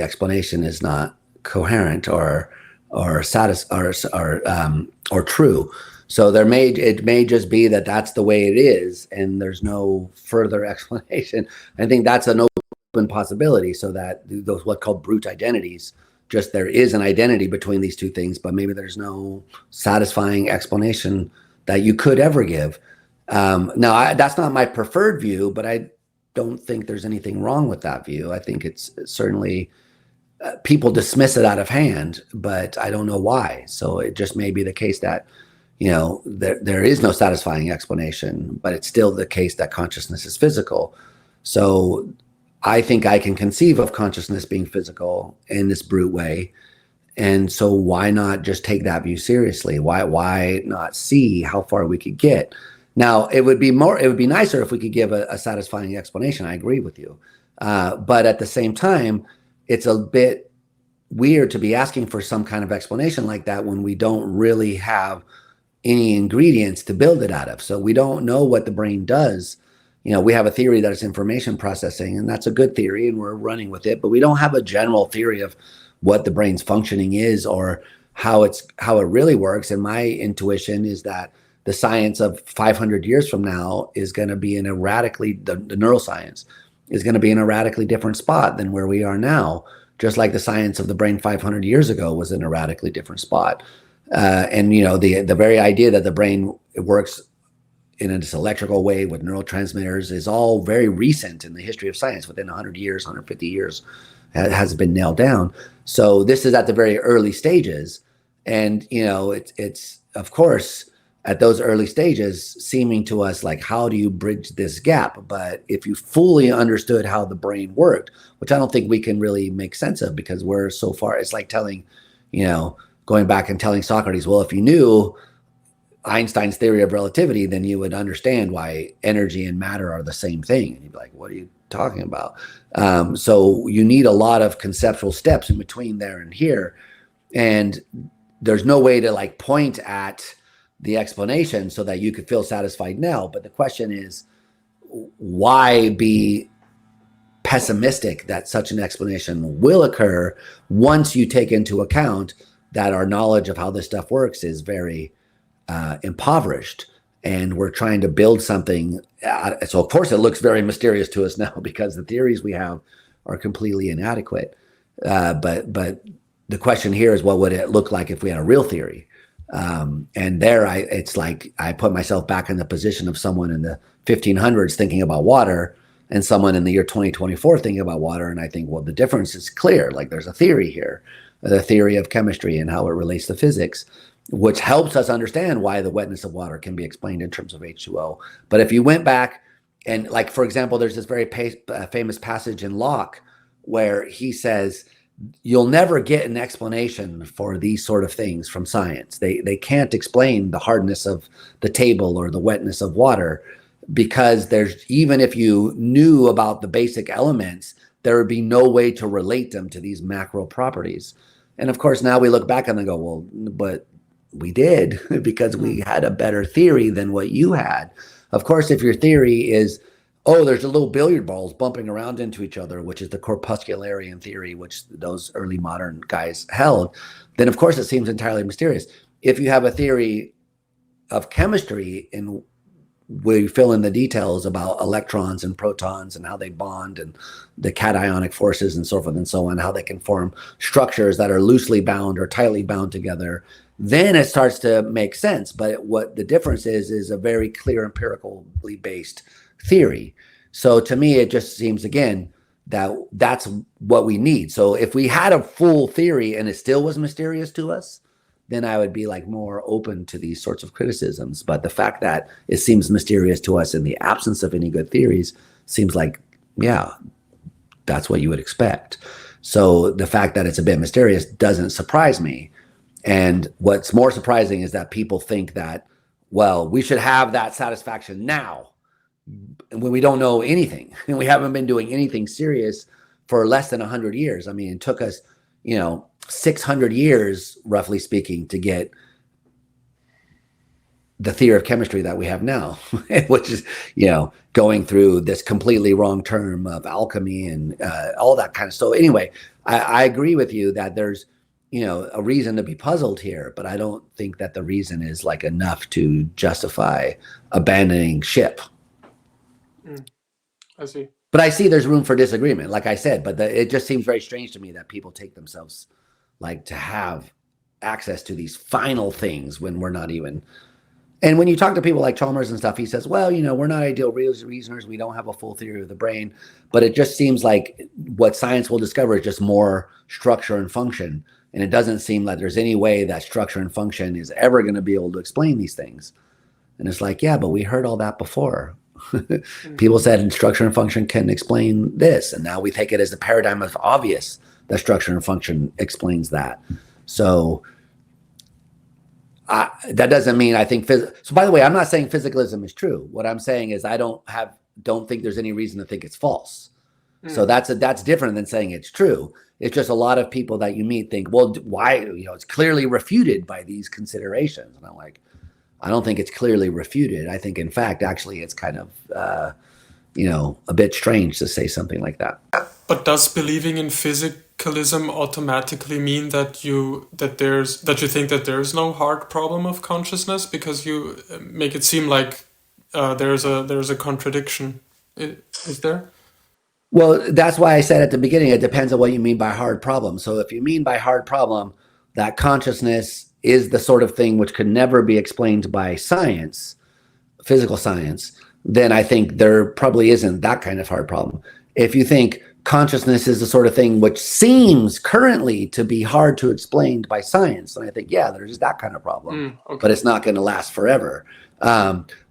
explanation is not coherent or true. So it may just be that that's the way it is, and there's no further explanation. I think that's an open possibility. So that those what's called brute identities, just there is an identity between these two things, but maybe there's no satisfying explanation that you could ever give. Now, that's not my preferred view, but I don't think there's anything wrong with that view. I think it's certainly people dismiss it out of hand, but I don't know why. So it just may be the case that, there is no satisfying explanation, but it's still the case that consciousness is physical. So I think I can conceive of consciousness being physical in this brute way. And so why not just take that view seriously? Why not see how far we could get? Now, it would be nicer if we could give a satisfying explanation. I agree with you. But at the same time, it's a bit weird to be asking for some kind of explanation like that when we don't really have any ingredients to build it out of. So we don't know what the brain does. We have a theory that it's information processing, and that's a good theory, and we're running with it, but we don't have a general theory of what the brain's functioning is or how it really works. And my intuition is that the science of 500 years from now is going to be the neuroscience is going to be in a radically different spot than where we are now, just like the science of the brain 500 years ago was in a radically different spot. And the very idea that the brain works in this electrical way with neurotransmitters is all very recent in the history of science. Within 100 years, 150 years, has been nailed down. So this is at the very early stages, and it's of course at those early stages seeming to us like, how do you bridge this gap? But if you fully understood how the brain worked, which I don't think we can really make sense of, because we're so far, it's like telling, going back and telling Socrates, well, if you knew Einstein's theory of relativity, then you would understand why energy and matter are the same thing. And you'd be like, what are you talking about? So you need a lot of conceptual steps in between there and here. And there's no way to point at the explanation so that you could feel satisfied now. But the question is, why be pessimistic that such an explanation will occur once you take into account that our knowledge of how this stuff works is very impoverished, and we're trying to build something. So of course it looks very mysterious to us now because the theories we have are completely inadequate. But the question here is, what would it look like if we had a real theory? And there, it's like I put myself back in the position of someone in the 1500s thinking about water, and someone in the year 2024 thinking about water. And I think, well, the difference is clear. Like, there's a theory here, the theory of chemistry and how it relates to physics, which helps us understand why the wetness of water can be explained in terms of H2O. But if you went back and, like, for example, there's this very famous passage in Locke where he says, you'll never get an explanation for these sort of things from science. They can't explain the hardness of the table or the wetness of water, because even if you knew about the basic elements, there would be no way to relate them to these macro properties. And of course, now we look back and they go, well, but we did, because we had a better theory than what you had. Of course, if your theory is oh, there's a little billiard balls bumping around into each other, which is the corpuscularian theory, which those early modern guys held, then of course it seems entirely mysterious. If you have a theory of chemistry in where you fill in the details about electrons and protons and how they bond and the cationic forces and so forth and so on, how they can form structures that are loosely bound or tightly bound together, then it starts to make sense. But what the difference is a very clear empirically based theory. So to me, it just seems, again, that that's what we need. So if we had a full theory and it still was mysterious to us, then I would be like more open to these sorts of criticisms. But the fact that it seems mysterious to us in the absence of any good theories seems like, yeah, that's what you would expect. So the fact that it's a bit mysterious doesn't surprise me. And what's more surprising is that people think that, well, we should have that satisfaction now when we don't know anything and we haven't been doing anything serious for less than 100 years. I mean, it took us, 600 years, roughly speaking, to get the theory of chemistry that we have now, which is, going through this completely wrong term of alchemy and all that kind of stuff. So anyway, I agree with you that there's, a reason to be puzzled here, but I don't think that the reason is like enough to justify abandoning ship. I see. But I see there's room for disagreement, like I said, but it just seems very strange to me that people take themselves like to have access to these final things when we're not even. And when you talk to people like Chalmers and stuff, he says, well, we're not ideal reasoners. We don't have a full theory of the brain, but it just seems like what science will discover is just more structure and function. And it doesn't seem like there's any way that structure and function is ever going to be able to explain these things. And it's like, yeah, but we heard all that before. People said structure and function can explain this. And now we take it as the paradigm of obvious that structure and function explains that. So that doesn't mean I think so by the way, I'm not saying physicalism is true. What I'm saying is I don't think there's any reason to think it's false. So that's different than saying it's true. It's just a lot of people that you meet think, well, why, it's clearly refuted by these considerations. And I'm like, I don't think it's clearly refuted. I think, in fact, actually, it's kind of, a bit strange to say something like that. But does believing in physicalism automatically mean that you think that there's no hard problem of consciousness, because you make it seem like there's a contradiction? Is there? Well, that's why I said at the beginning, it depends on what you mean by hard problem. So if you mean by hard problem that consciousness is the sort of thing which could never be explained by science, physical science, then I think there probably isn't that kind of hard problem. If you think consciousness is the sort of thing which seems currently to be hard to explain by science, then I think, yeah, there's that kind of problem, okay. But it's not going to last forever.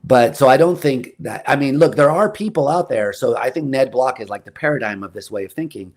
But so I don't think that, look, there are people out there. So I think Ned Block is like the paradigm of this way of thinking.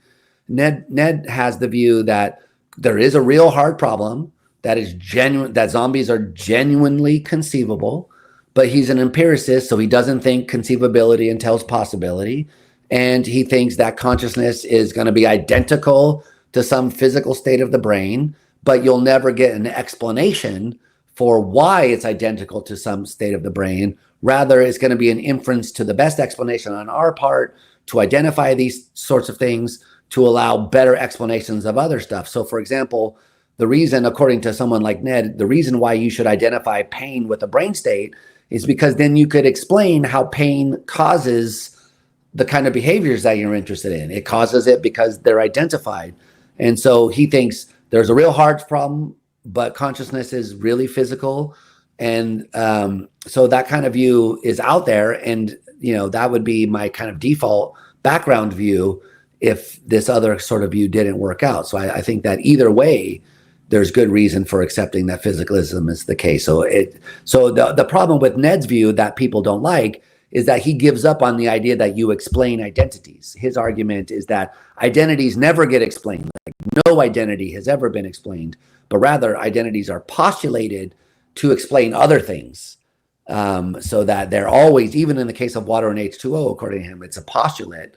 Ned has the view that there is a real hard problem that is genuine, that zombies are genuinely conceivable, but he's an empiricist, so he doesn't think conceivability entails possibility. And he thinks that consciousness is going to be identical to some physical state of the brain, but you'll never get an explanation for why it's identical to some state of the brain. Rather, it's going to be an inference to the best explanation on our part to identify these sorts of things, to allow better explanations of other stuff. So, for example, the reason, according to someone like Ned, the reason why you should identify pain with a brain state is because then you could explain how pain causes the kind of behaviors that you're interested in. It causes it because they're identified. And so he thinks there's a real hard problem, but consciousness is really physical. And so that kind of view is out there. And, that would be my kind of default background view if this other sort of view didn't work out. So I think that either way, there's good reason for accepting that physicalism is the case. So the problem with Ned's view that people don't like is that he gives up on the idea that you explain identities. His argument is that identities never get explained. Like no identity has ever been explained, but rather identities are postulated to explain other things. So that they're always, even in the case of water and H2O, according to him, it's a postulate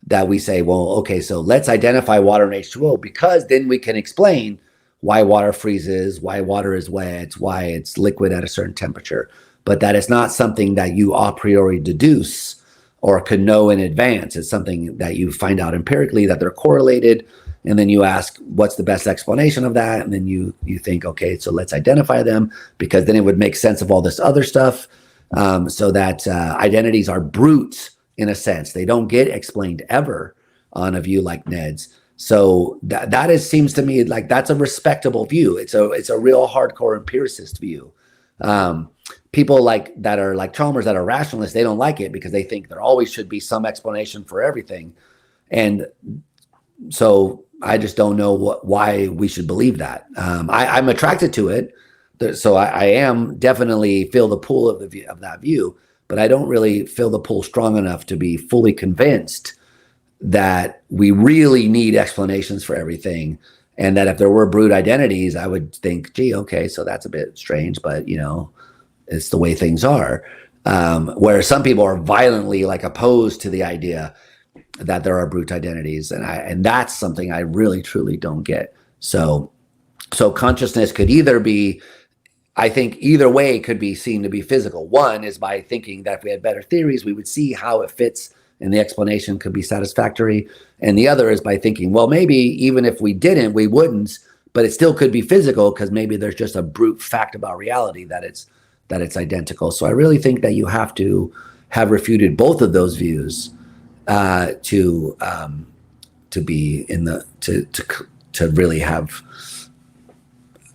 that we say, well, okay, so let's identify water and H2O because then we can explain why water freezes, why water is wet, why it's liquid at a certain temperature. But that is not something that you a priori deduce or could know in advance. It's something that you find out empirically that they're correlated, and then you ask, what's the best explanation of that? And then you think, okay, so let's identify them, because then it would make sense of all this other stuff. So that identities are brutes in a sense. They don't get explained ever on a view like Ned's. So that seems to me like that's a respectable view. It's a real hardcore empiricist view. People that are like Chalmers, that are rationalists, they don't like it because they think there always should be some explanation for everything. And so I just don't know why we should believe that. I'm attracted to it. So I am definitely feel the pull of that view, but I don't really feel the pull strong enough to be fully convinced that we really need explanations for everything. And that if there were brute identities, I would think, gee, okay, so that's a bit strange, but it's the way things are. Where some people are violently opposed to the idea that there are brute identities, and that's something I really truly don't get. So consciousness could either be, I think either way could be seen to be physical. One is by thinking that if we had better theories, we would see how it fits and the explanation could be satisfactory. And the other is by thinking, well, maybe even if we didn't, we wouldn't, but it still could be physical because maybe there's just a brute fact about reality that it's identical. So I really think that you have to have refuted both of those views to be in the to really have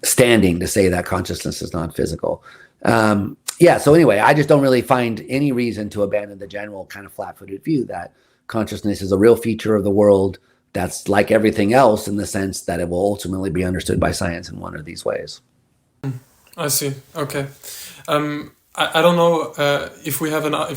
standing to say that consciousness is not physical. So anyway, I just don't really find any reason to abandon the general kind of flat-footed view that consciousness is a real feature of the world that's like everything else, in the sense that it will ultimately be understood by science in one of these ways. I see. Okay. I don't know if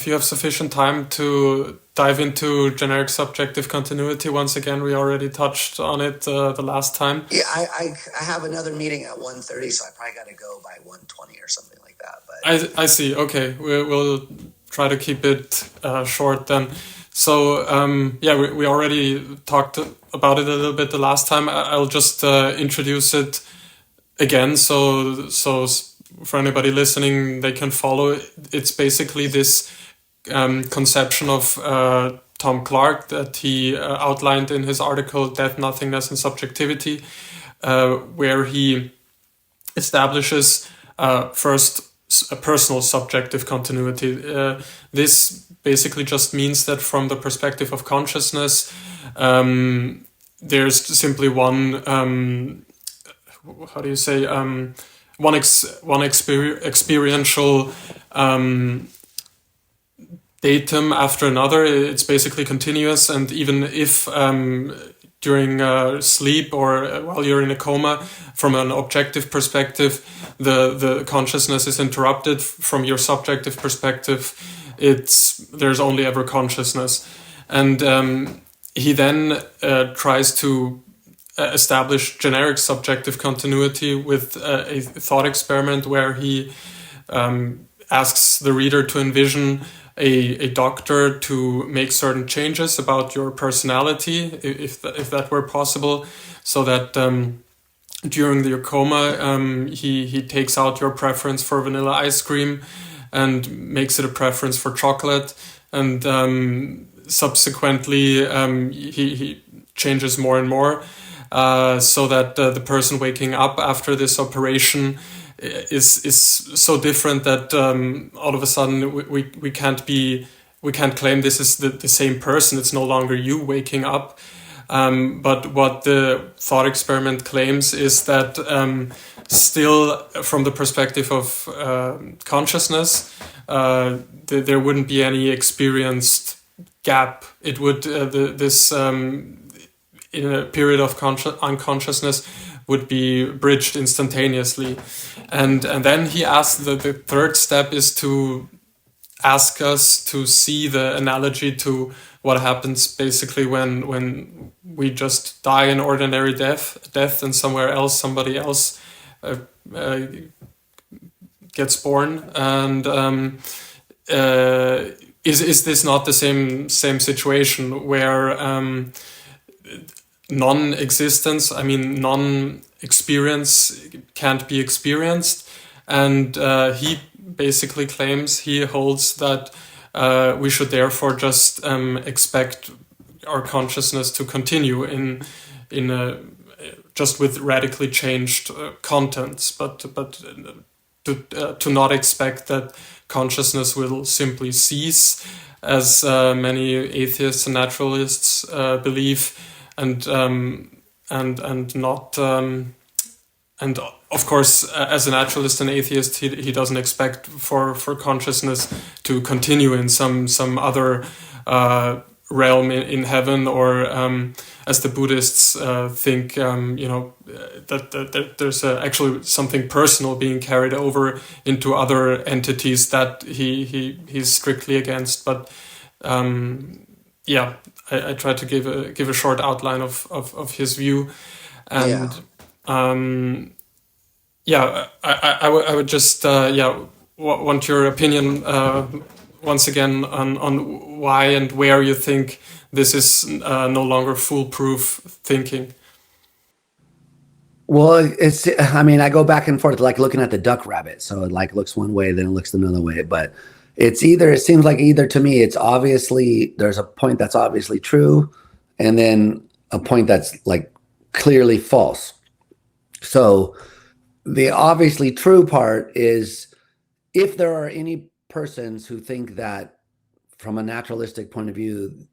you have sufficient time to dive into generic subjective continuity. Once again, we already touched on it the last time. Yeah, I have another meeting at 1:30, so I probably got to go by 1:20 or something like that. But I see. Okay, we'll try to keep it short then. So we already talked about it a little bit the last time. I'll just introduce it again, so for anybody listening, they can follow. It's basically this conception of Tom Clark that he outlined in his article Death, Nothingness, and Subjectivity, where he establishes first a personal subjective continuity. This basically just means that from the perspective of consciousness, there's simply one experiential datum after another. It's basically continuous, and even if during sleep or while you're in a coma, from an objective perspective, the consciousness is interrupted. From your subjective perspective, there's only ever consciousness. And he then tries to establish generic subjective continuity with a thought experiment where he asks the reader to envision a doctor to make certain changes about your personality, if that were possible, so that during your coma he takes out your preference for vanilla ice cream and makes it a preference for chocolate, and subsequently he changes more and more, so that the person waking up after this operation is so different that all of a sudden we can't claim this is the same person. It's no longer you waking up. But what the thought experiment claims is that still, from the perspective of consciousness, there wouldn't be any experienced gap. It would in a period of unconsciousness would be bridged instantaneously. And then he asked, the third step is to ask us to see the analogy to what happens basically when we just die an ordinary death and somewhere else somebody else gets born. And is this not the same situation where non-existence, non-experience can't be experienced? And he basically claims, he holds that we should therefore just expect our consciousness to continue in a just with radically changed contents, but to not expect that consciousness will simply cease, as many atheists and naturalists believe, and not and of course, as a naturalist and atheist, he doesn't expect for consciousness to continue in some other realm in heaven, or as the Buddhists think, that there's actually something personal being carried over into other entities that he's strictly against. But I try to give a short outline of his view, and I would just want your opinion once again on why and where you think this is no longer foolproof thinking. Well, I go back and forth like looking at the duck rabbit. So it like looks one way, then it looks another way. But it seems like either to me, it's obviously, there's a point that's obviously true, and then a point that's like clearly false. So the obviously true part is, if there are any persons who think that from a naturalistic point of view,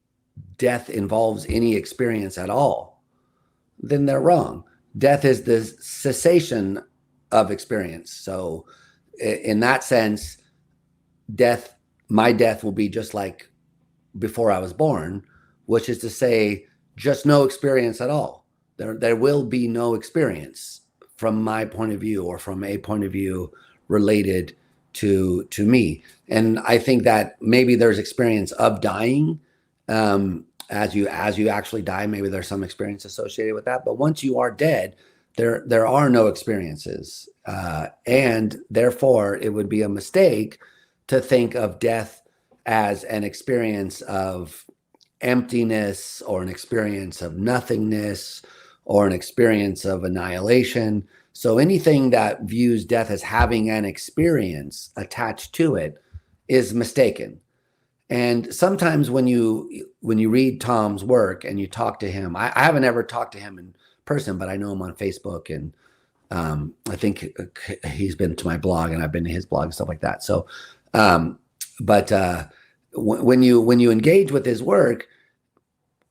death involves any experience at all, then they're wrong. Death is the cessation of experience. So in that sense, my death will be just like before I was born, which is to say, just no experience at all. There will be no experience from my point of view, or from a point of view related to me. And I think that maybe there's experience of dying, as you actually die. Maybe there's some experience associated with that. But once you are dead, there are no experiences, and therefore it would be a mistake to think of death as an experience of emptiness, or an experience of nothingness, or an experience of annihilation. So anything that views death as having an experience attached to it is mistaken. And sometimes when you read Tom's work and you talk to him, I haven't ever talked to him in person, but I know him on Facebook, and I think he's been to my blog, and I've been to his blog and stuff like that. So, when you engage with his work,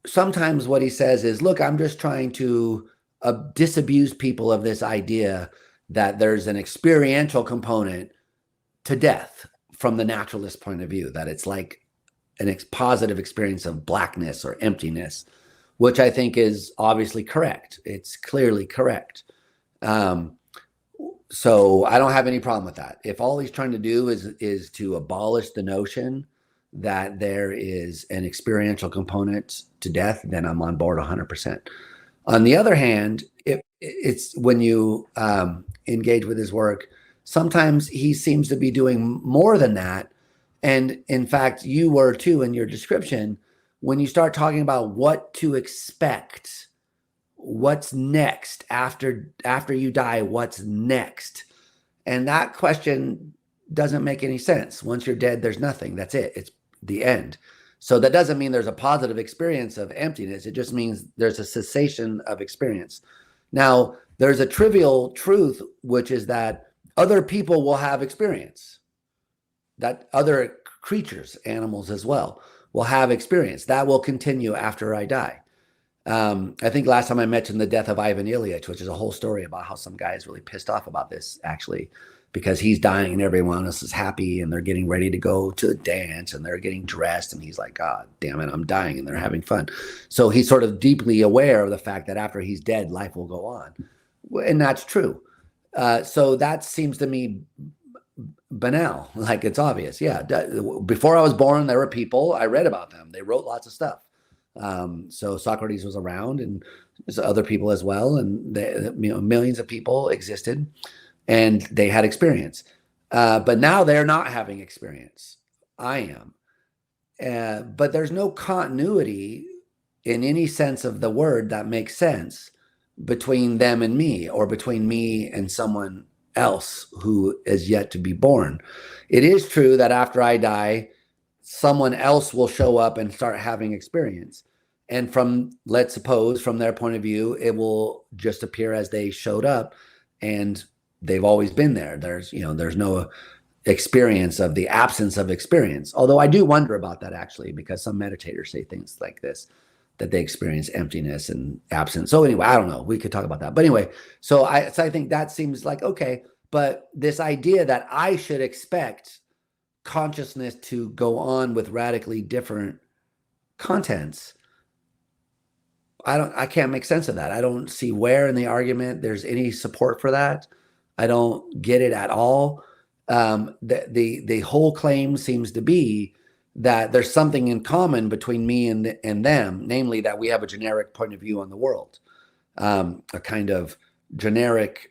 sometimes what he says is, look, I'm just trying to disabuse people of this idea that there's an experiential component to death from the naturalist point of view, that it's like an positive experience of blackness or emptiness, which I think is obviously correct. It's clearly correct. So I don't have any problem with that. If all he's trying to do is to abolish the notion that there is an experiential component to death, then I'm on board 100%. On the other hand, it's when you engage with his work, sometimes he seems to be doing more than that. And in fact, you were too in your description, when you start talking about what to expect, what's next after you die, what's next? And that question doesn't make any sense. Once you're dead, there's nothing. That's it. It's the end. So that doesn't mean there's a positive experience of emptiness. It just means there's a cessation of experience. Now, there's a trivial truth, which is that other people will have experience, that other creatures, animals as well, will have experience. That will continue after I die. I think last time I mentioned the death of Ivan Ilyich, which is a whole story about how some guy is really pissed off about this, actually, because he's dying and everyone else is happy and they're getting ready to go to a dance and they're getting dressed. And he's like, God damn it, I'm dying, and they're having fun. So he's sort of deeply aware of the fact that after he's dead, life will go on. And that's true. So that seems to me banal, like it's obvious. Yeah. Before I was born, there were people, I read about them. They wrote lots of stuff. So Socrates was around, and there's other people as well. And millions of people existed, and they had experience. But now they're not having experience. I am. But there's no continuity in any sense of the word that makes sense between them and me, or between me and someone else who is yet to be born. It is true that after I die, someone else will show up and start having experience. And let's suppose from their point of view, it will just appear as they showed up and they've always been there. There's no experience of the absence of experience. Although I do wonder about that actually, because some meditators say things like this, that they experience emptiness and absence. So anyway, I don't know. We could talk about that. But anyway, so I think that seems like, okay, but this idea that I should expect consciousness to go on with radically different contents, I can't make sense of that. I don't see where in the argument there's any support for that. I don't get it at all. The whole claim seems to be that there's something in common between me and them, namely that we have a generic point of view on the world, a kind of generic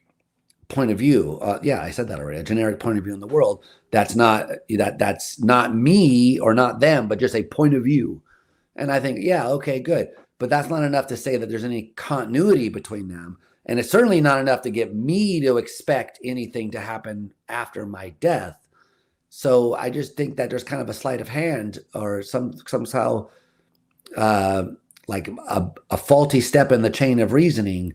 point of view. Yeah, I said that already. A generic point of view in the world. That's not me or not them, but just a point of view. And I think, yeah, okay, good. But that's not enough to say that there's any continuity between them. And it's certainly not enough to get me to expect anything to happen after my death. So I just think that there's kind of a sleight of hand or somehow like a faulty step in the chain of reasoning,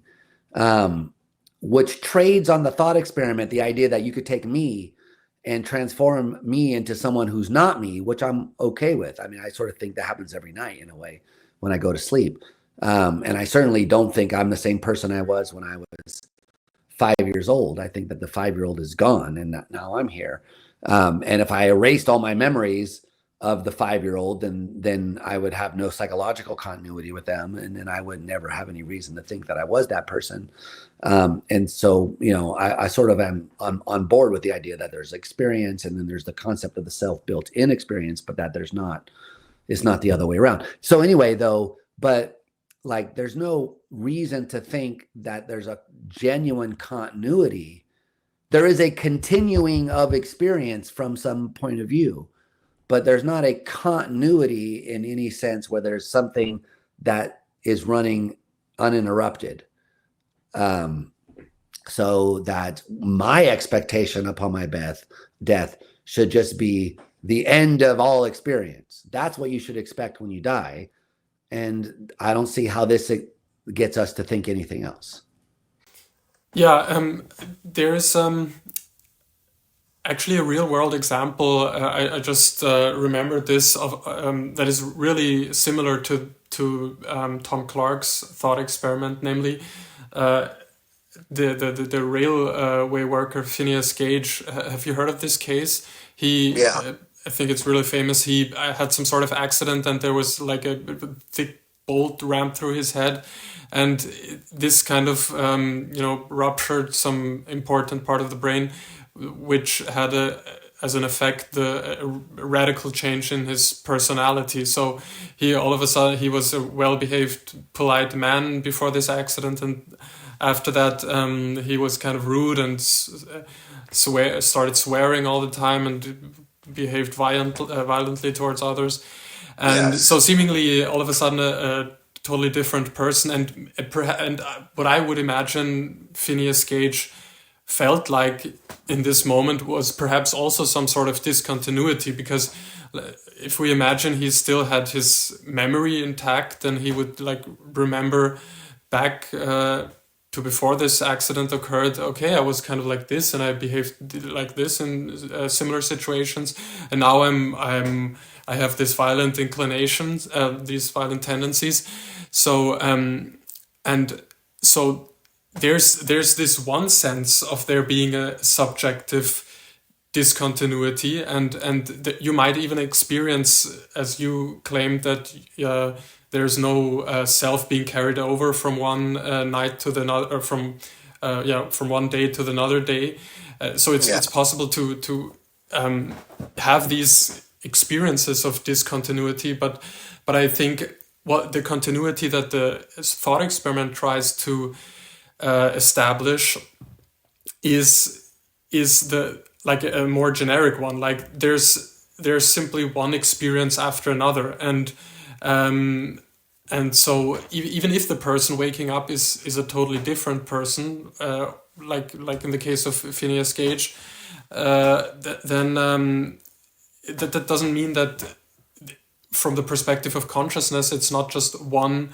which trades on the thought experiment, the idea that you could take me and transform me into someone who's not me, which I'm okay with. I mean, I sort of think that happens every night in a way when I go to sleep. And I certainly don't think I'm the same person I was when I was 5 years old. I think that the 5-year-old is gone and now I'm here. And if I erased all my memories of the 5-year-old, then I would have no psychological continuity with them. And then I would never have any reason to think that I was that person. And so, I sort of am on board with the idea that there's experience and then there's the concept of the self built in experience, but that it's not the other way around. So anyway, though, but like, there's no reason to think that there's a genuine continuity. There is a continuing of experience from some point of view, but there's not a continuity in any sense where there's something that is running uninterrupted. So that my expectation upon my death should just be the end of all experience. That's what you should expect when you die. And I don't see how this gets us to think anything else. Yeah, there's actually a real world example. I just remembered this of that is really similar to Tom Clark's thought experiment, namely the railway worker Phineas Gage. Have you heard of this case? Yeah. I think it's really famous. He had some sort of accident and there was like a thick bolt rammed through his head. And this kind of, ruptured some important part of the brain, which had as an effect the radical change in his personality. So all of a sudden, he was a well-behaved, polite man before this accident. And after that, he was kind of rude and started swearing all the time and behaved violently towards others. And Yes. so seemingly all of a sudden a totally different person. And what I would imagine Phineas Gage felt like in this moment was perhaps also some sort of discontinuity, because if we imagine he still had his memory intact, then he would like remember back to before this accident occurred. Okay, I was kind of like this and I behaved like this in similar situations, and now I have this violent inclinations, these violent tendencies. So and so there's this one sense of there being a subjective discontinuity, and you might even experience, as you claimed, that there's no self being carried over from one night to the other, or from one day to another day. So it's possible to have these experiences of discontinuity, but I think what the continuity that the thought experiment tries to establish is the like a more generic one. Like there's simply one experience after another, and so even if the person waking up is a totally different person, like in the case of Phineas Gage, then that doesn't mean that from the perspective of consciousness, it's not just one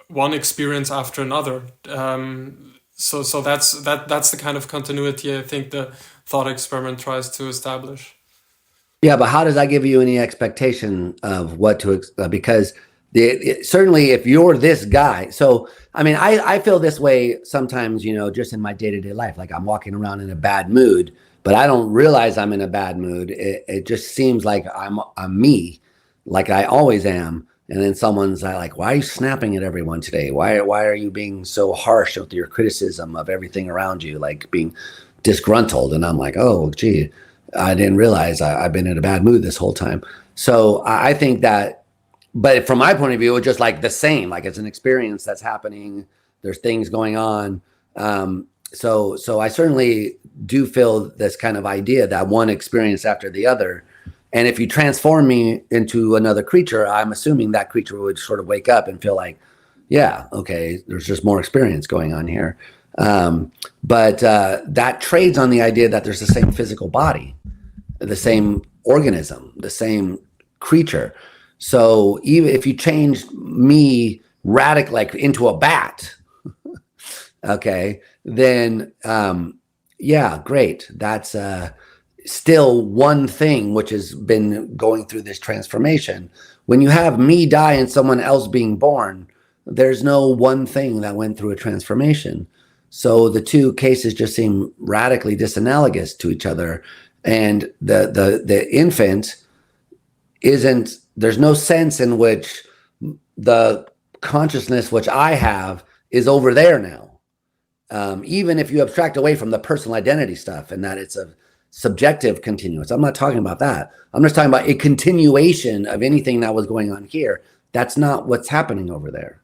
experience after another. So that's the kind of continuity I think the thought experiment tries to establish. Yeah, but how does that give you any expectation of what to because certainly if you're this guy, so I mean, I feel this way sometimes, just in my day-to-day life, like I'm walking around in a bad mood, but I don't realize I'm in a bad mood. It just seems like I'm me, like I always am. And then someone's like, why are you snapping at everyone today? Why are you being so harsh with your criticism of everything around you, like being disgruntled? And I'm like, oh, gee, I didn't realize I've been in a bad mood this whole time. So I think that, but from my point of view, it's just like the same, like it's an experience that's happening. There's things going on. So I certainly do feel this kind of idea that one experience after the other. And if you transform me into another creature, I'm assuming that creature would sort of wake up and feel like, yeah, okay, there's just more experience going on here. But that trades on the idea that there's the same physical body, the same organism, the same creature. So even if you change me radically, like into a bat, okay, then yeah, great. That's still one thing which has been going through this transformation. When you have me die and someone else being born, there's no one thing that went through a transformation. So the two cases just seem radically disanalogous to each other. And the infant isn't, there's no sense in which the consciousness which I have is over there now. Even if you abstract away from the personal identity stuff and that it's a subjective continuous. I'm not talking about that. I'm just talking about a continuation of anything that was going on here. That's not what's happening over there.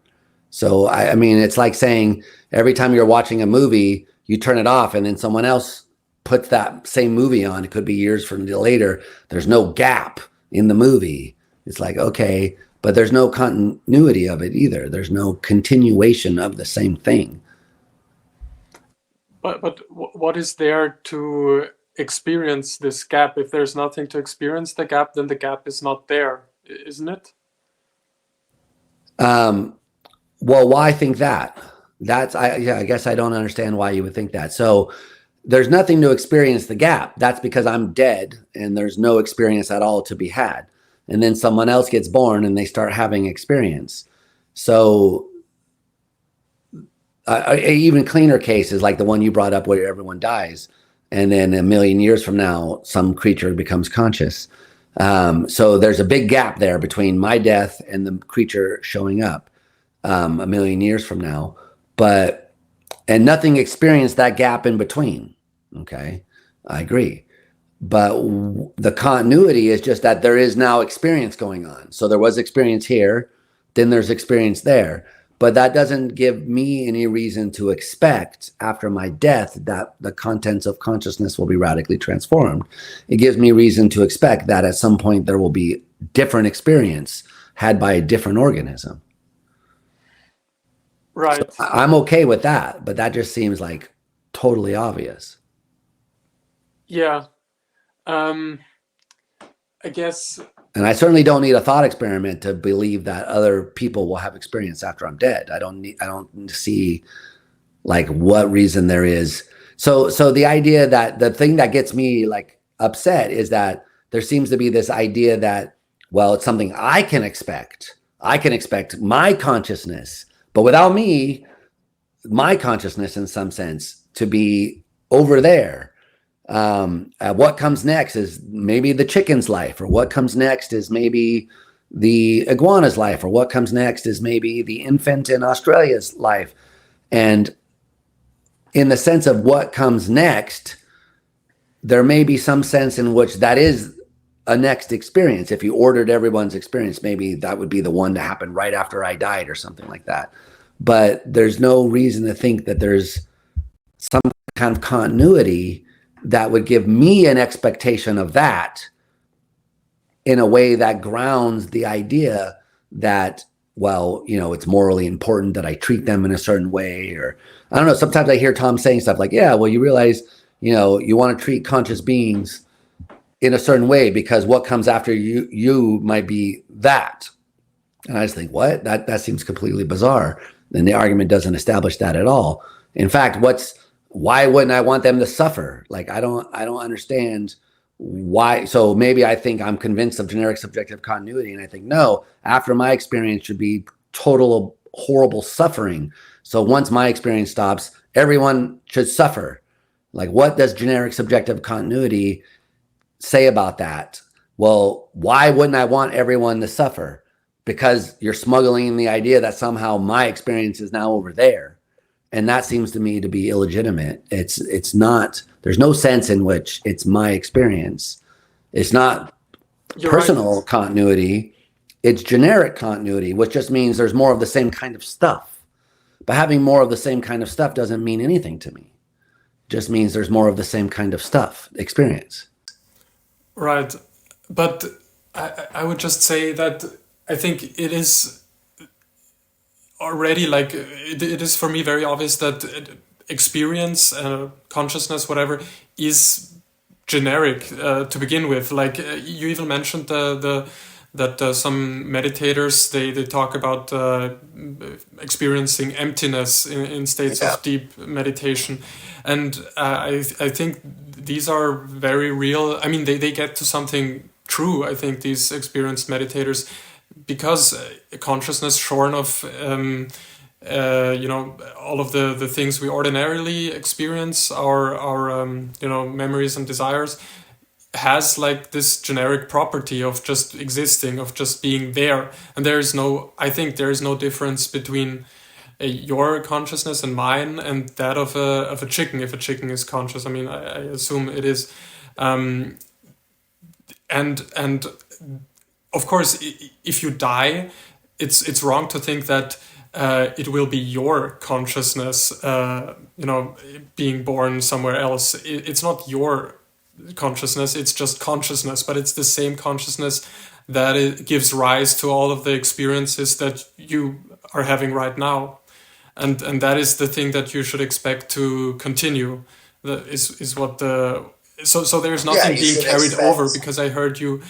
So, I mean, it's like saying every time you're watching a movie, you turn it off and then someone else puts that same movie on. It could be years from later. There's no gap in the movie. It's like, okay, but there's no continuity of it either. There's no continuation of the same thing. But what is there to experience this gap? If there's nothing to experience the gap, then the gap is not there, isn't it? Well, why think that? I guess I don't understand why you would think that. So there's nothing to experience the gap. That's because I'm dead and there's no experience at all to be had. And then someone else gets born and they start having experience. So even cleaner cases like the one you brought up where everyone dies. And then a million years from now, some creature becomes conscious. So there's a big gap there between my death and the creature showing up a million years from now. And nothing experienced that gap in between. Okay, I agree. But the continuity is just that there is now experience going on. So there was experience here, then there's experience there. But that doesn't give me any reason to expect after my death that the contents of consciousness will be radically transformed. It gives me reason to expect that at some point there will be different experience had by a different organism. Right. So I'm okay with that, but that just seems like totally obvious. Yeah. I guess. And I certainly don't need a thought experiment to believe that other people will have experience after I'm dead. I don't see like what reason there is. So the idea that the thing that gets me like upset is that there seems to be this idea that, well, it's something I can expect. I can expect my consciousness, but without me, my consciousness in some sense to be over there. What comes next is maybe the chicken's life, or what comes next is maybe the iguana's life, or what comes next is maybe the infant in Australia's life. And in the sense of what comes next, there may be some sense in which that is a next experience. If you ordered everyone's experience, maybe that would be the one to happen right after I died or something like that. But there's no reason to think that there's some kind of continuity that would give me an expectation of that in a way that grounds the idea that, well, it's morally important that I treat them in a certain way. Or I don't know, sometimes I hear Tom saying stuff like, yeah, well, you realize, you want to treat conscious beings in a certain way, because what comes after you might be that. And I just think, what? That seems completely bizarre. And the argument doesn't establish that at all. In fact, why wouldn't I want them to suffer? Like, I don't understand why. So maybe I think I'm convinced of generic subjective continuity, and I think, no, after my experience should be total horrible suffering. So once my experience stops, everyone should suffer. Like, what does generic subjective continuity say about that? Well, why wouldn't I want everyone to suffer? Because you're smuggling in the idea that somehow my experience is now over there. And that seems to me to be illegitimate. It's not, there's no sense in which it's my experience. It's not personal continuity. It's generic continuity, which just means there's more of the same kind of stuff. But having more of the same kind of stuff doesn't mean anything to me. It just means there's more of the same kind of stuff, experience. Right. But I would just say that I think it is already like, it is for me very obvious that experience, consciousness, whatever, is generic to begin with. Like you even mentioned that some meditators, they talk about experiencing emptiness in states of deep meditation. And I think these are very real. I mean, they get to something true, I think, these experienced meditators, because consciousness shorn of all of the things we ordinarily experience, our memories and desires, has like this generic property of just existing, of just being there. And I think there is no difference between your consciousness and mine and that of a chicken, if a chicken is conscious. I mean, I assume it is. And of course, if you die, it's wrong to think that it will be your consciousness, being born somewhere else. It's not your consciousness, it's just consciousness, but it's the same consciousness that it gives rise to all of the experiences that you are having right now. And that is the thing that you should expect to continue. So there's nothing being carried over, because I heard you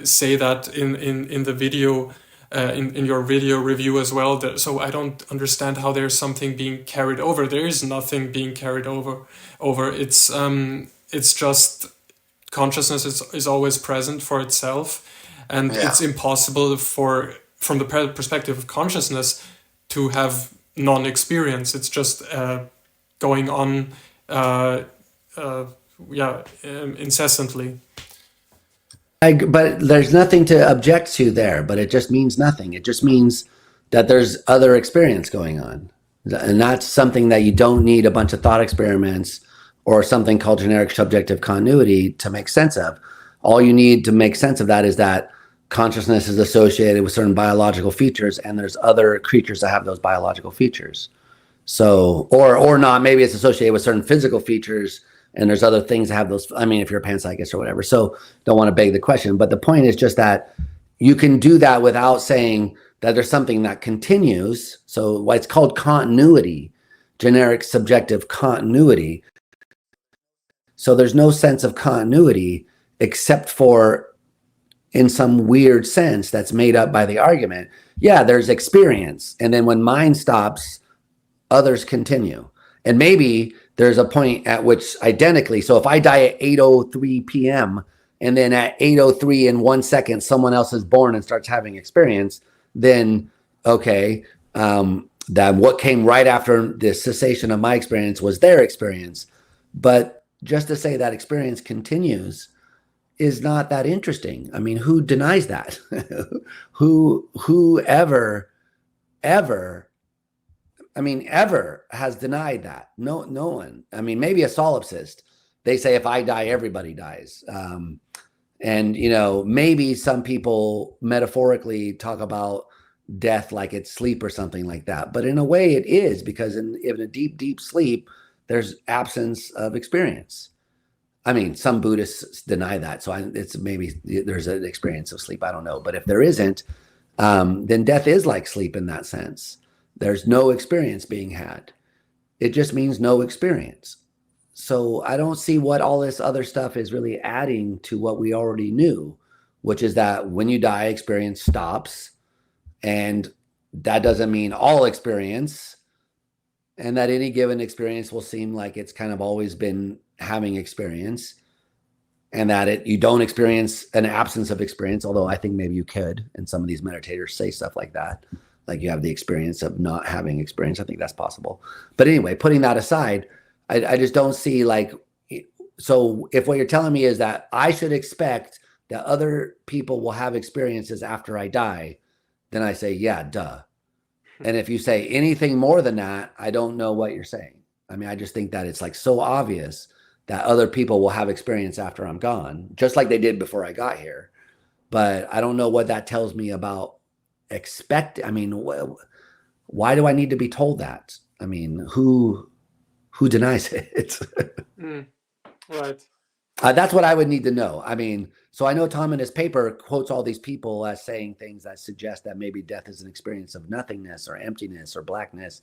say that in the video, in your video review as well. So I don't understand how there's something being carried over. There is nothing being carried over. It's just consciousness is always present for itself, and it's impossible from the perspective of consciousness to have non-experience. It's just going on incessantly. But there's nothing to object to there, but it just means nothing. It just means that there's other experience going on. And that's something that you don't need a bunch of thought experiments or something called generic subjective continuity to make sense of. All you need to make sense of that is that consciousness is associated with certain biological features, and there's other creatures that have those biological features. So, or not, maybe it's associated with certain physical features, and there's other things that have those. I mean, if you're a panpsychist or whatever. So don't want to beg the question, but the point is just that you can do that without saying that there's something that continues. So it's called continuity, generic subjective continuity. So there's no sense of continuity except for in some weird sense that's made up by the argument. Yeah, there's experience. And then when mine stops, others continue. And maybe there's a point at which identically, so if I die at 8:03 p.m. and then at 8:03 in 1 second, someone else is born and starts having experience, then, okay, that what came right after the cessation of my experience was their experience. But just to say that experience continues is not that interesting. I mean, who denies that? who ever has denied that? No one. I mean, maybe a solipsist. They say if I die, everybody dies. And maybe some people metaphorically talk about death like it's sleep or something like that. But in a way it is, because in a deep, deep sleep, there's absence of experience. I mean, some Buddhists deny that. So it's maybe there's an experience of sleep. I don't know. But if there isn't, then death is like sleep in that sense. There's no experience being had. It just means no experience. so I don't see what all this other stuff is really adding to what we already knew, which is that when you die, experience stops. And that doesn't mean all experience. And that any given experience will seem like it's kind of always been having experience. And that you don't experience an absence of experience, although I think maybe you could. And some of these meditators say stuff like that. Like you have the experience of not having experience. I think that's possible. But anyway, putting that aside, I just don't see like, so if what you're telling me is that I should expect that other people will have experiences after I die, then I say, yeah, duh. And if you say anything more than that, I don't know what you're saying. I mean, I just think that it's like so obvious that other people will have experience after I'm gone, just like they did before I got here. But I don't know what that tells me about I mean, why do I need to be told that? I mean, who denies it? Right. That's what I would need to know. I mean, so I know Tom in his paper quotes all these people as saying things that suggest that maybe death is an experience of nothingness or emptiness or blackness.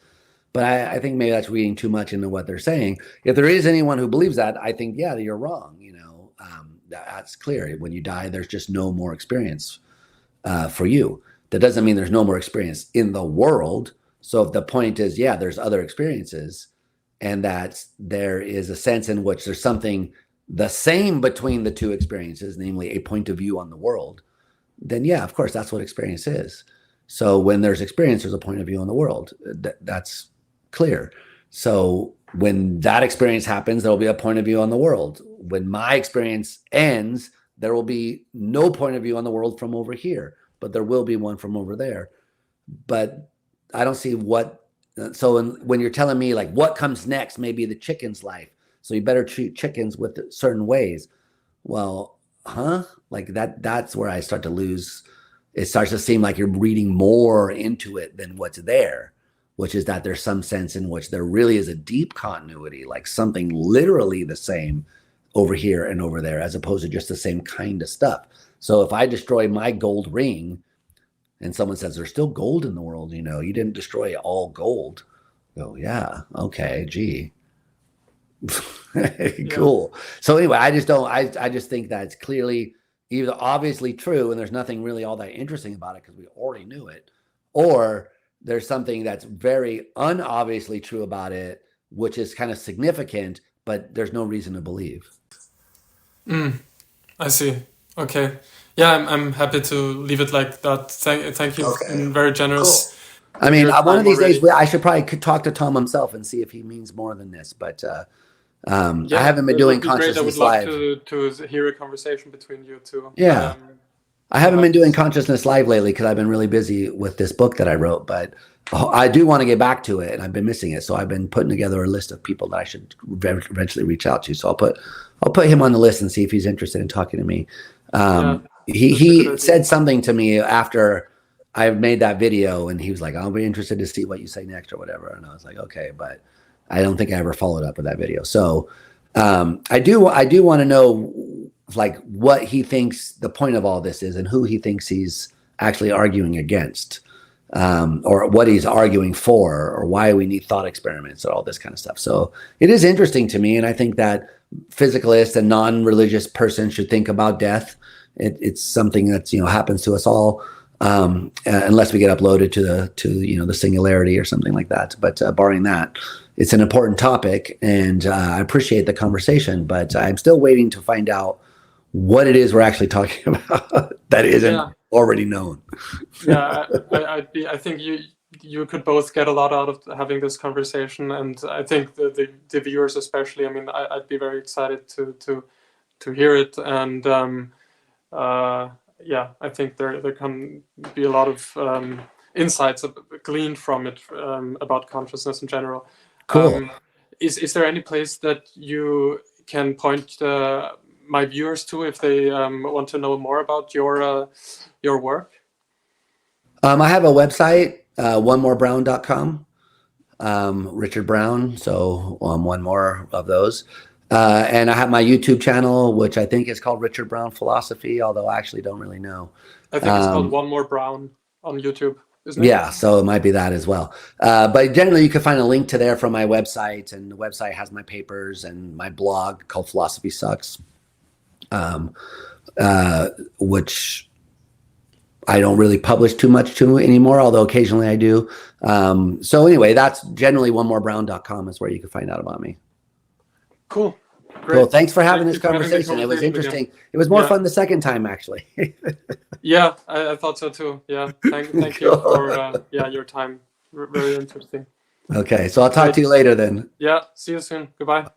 But I think maybe that's reading too much into what they're saying. If there is anyone who believes that, I think, yeah, you're wrong. You know, that's clear. When you die, there's just no more experience for you. That doesn't mean there's no more experience in the world. So if the point is, yeah, there's other experiences, and that there is a sense in which there's something the same between the two experiences, namely a point of view on the world, then yeah, of course, that's what experience is. So when there's experience, there's a point of view on the world. That's clear. So when that experience happens, there will be a point of view on the world. When my experience ends, there will be no point of view on the world from over here, but there will be one from over there. But I don't see what, so when you're telling me like what comes next, maybe the chicken's life, so you better treat chickens with certain ways. Well, like that's where I start to lose. It starts to seem like you're reading more into it than what's there, which is that there's some sense in which there really is a deep continuity, like something literally the same over here and over there, as opposed to just the same kind of stuff. So if I destroy my gold ring and someone says there's still gold in the world, you know, you didn't destroy all gold. Oh yeah, okay, gee. Cool. So anyway, I just think that it's clearly either obviously true and there's nothing really all that interesting about it because we already knew it, or there's something that's very unobviously true about it, which is kind of significant, but there's no reason to believe. I see. Okay. Yeah, I'm happy to leave it like that. Thank you. Okay. And very generous. Cool. I mean, your one of time these days, already. I should probably talk to Tom himself and see if he means more than this. But Yeah, I haven't been that doing would be great. I would consciousness love live. to hear a conversation between you two. Yeah. I haven't been doing Perhaps. consciousness live lately because I've been really busy with this book that I wrote, but I do want to get back to it and I've been missing it. So I've been putting together a list of people that I should eventually reach out to. So I'll put him on the list and see if he's interested in talking to me. Yeah, that's a good He idea. said something to me after I made that video and he was like, I'll be interested to see what you say next or whatever. And I was like, okay, but I don't think I ever followed up with that video. So I do want to know like what he thinks the point of all this is and who he thinks he's actually arguing against, or what he's arguing for, or why we need thought experiments or all this kind of stuff. So it is interesting to me. And I think that physicalist and non-religious person should think about death. It's something that's, happens to us all, unless we get uploaded to the singularity or something like that. But barring that, it's an important topic, and I appreciate the conversation. But I'm still waiting to find out what it is we're actually talking about that isn't already known. Yeah, I think you could both get a lot out of having this conversation, and I think the viewers especially. I mean, I'd be very excited to hear it, and I think there can be a lot of insights gleaned from it about consciousness in general. Cool. Is there any place that you can point my viewers to if they want to know more about your work? I have a website, onemorebrown.com, Richard Brown. So one more of those. And I have my YouTube channel, which I think is called Richard Brown Philosophy, although I actually don't really know. I think it's called One More Brown on YouTube. isn't it? Yeah, so it might be that as well. But generally, you can find a link to there from my website, and the website has my papers and my blog called Philosophy Sucks, which I don't really publish too much to anymore, although occasionally I do. So anyway, that's generally onemoorebrown.com is where you can find out about me. Cool. Great. Cool. Thanks for having Thank this you for having the conversation. It was conversation interesting. again. It was more Yeah. fun the second time, actually. Yeah, I thought so too. Yeah, thank you for your time. Very interesting. Okay, so I'll talk Great. to you later then. Yeah, see you soon. Goodbye.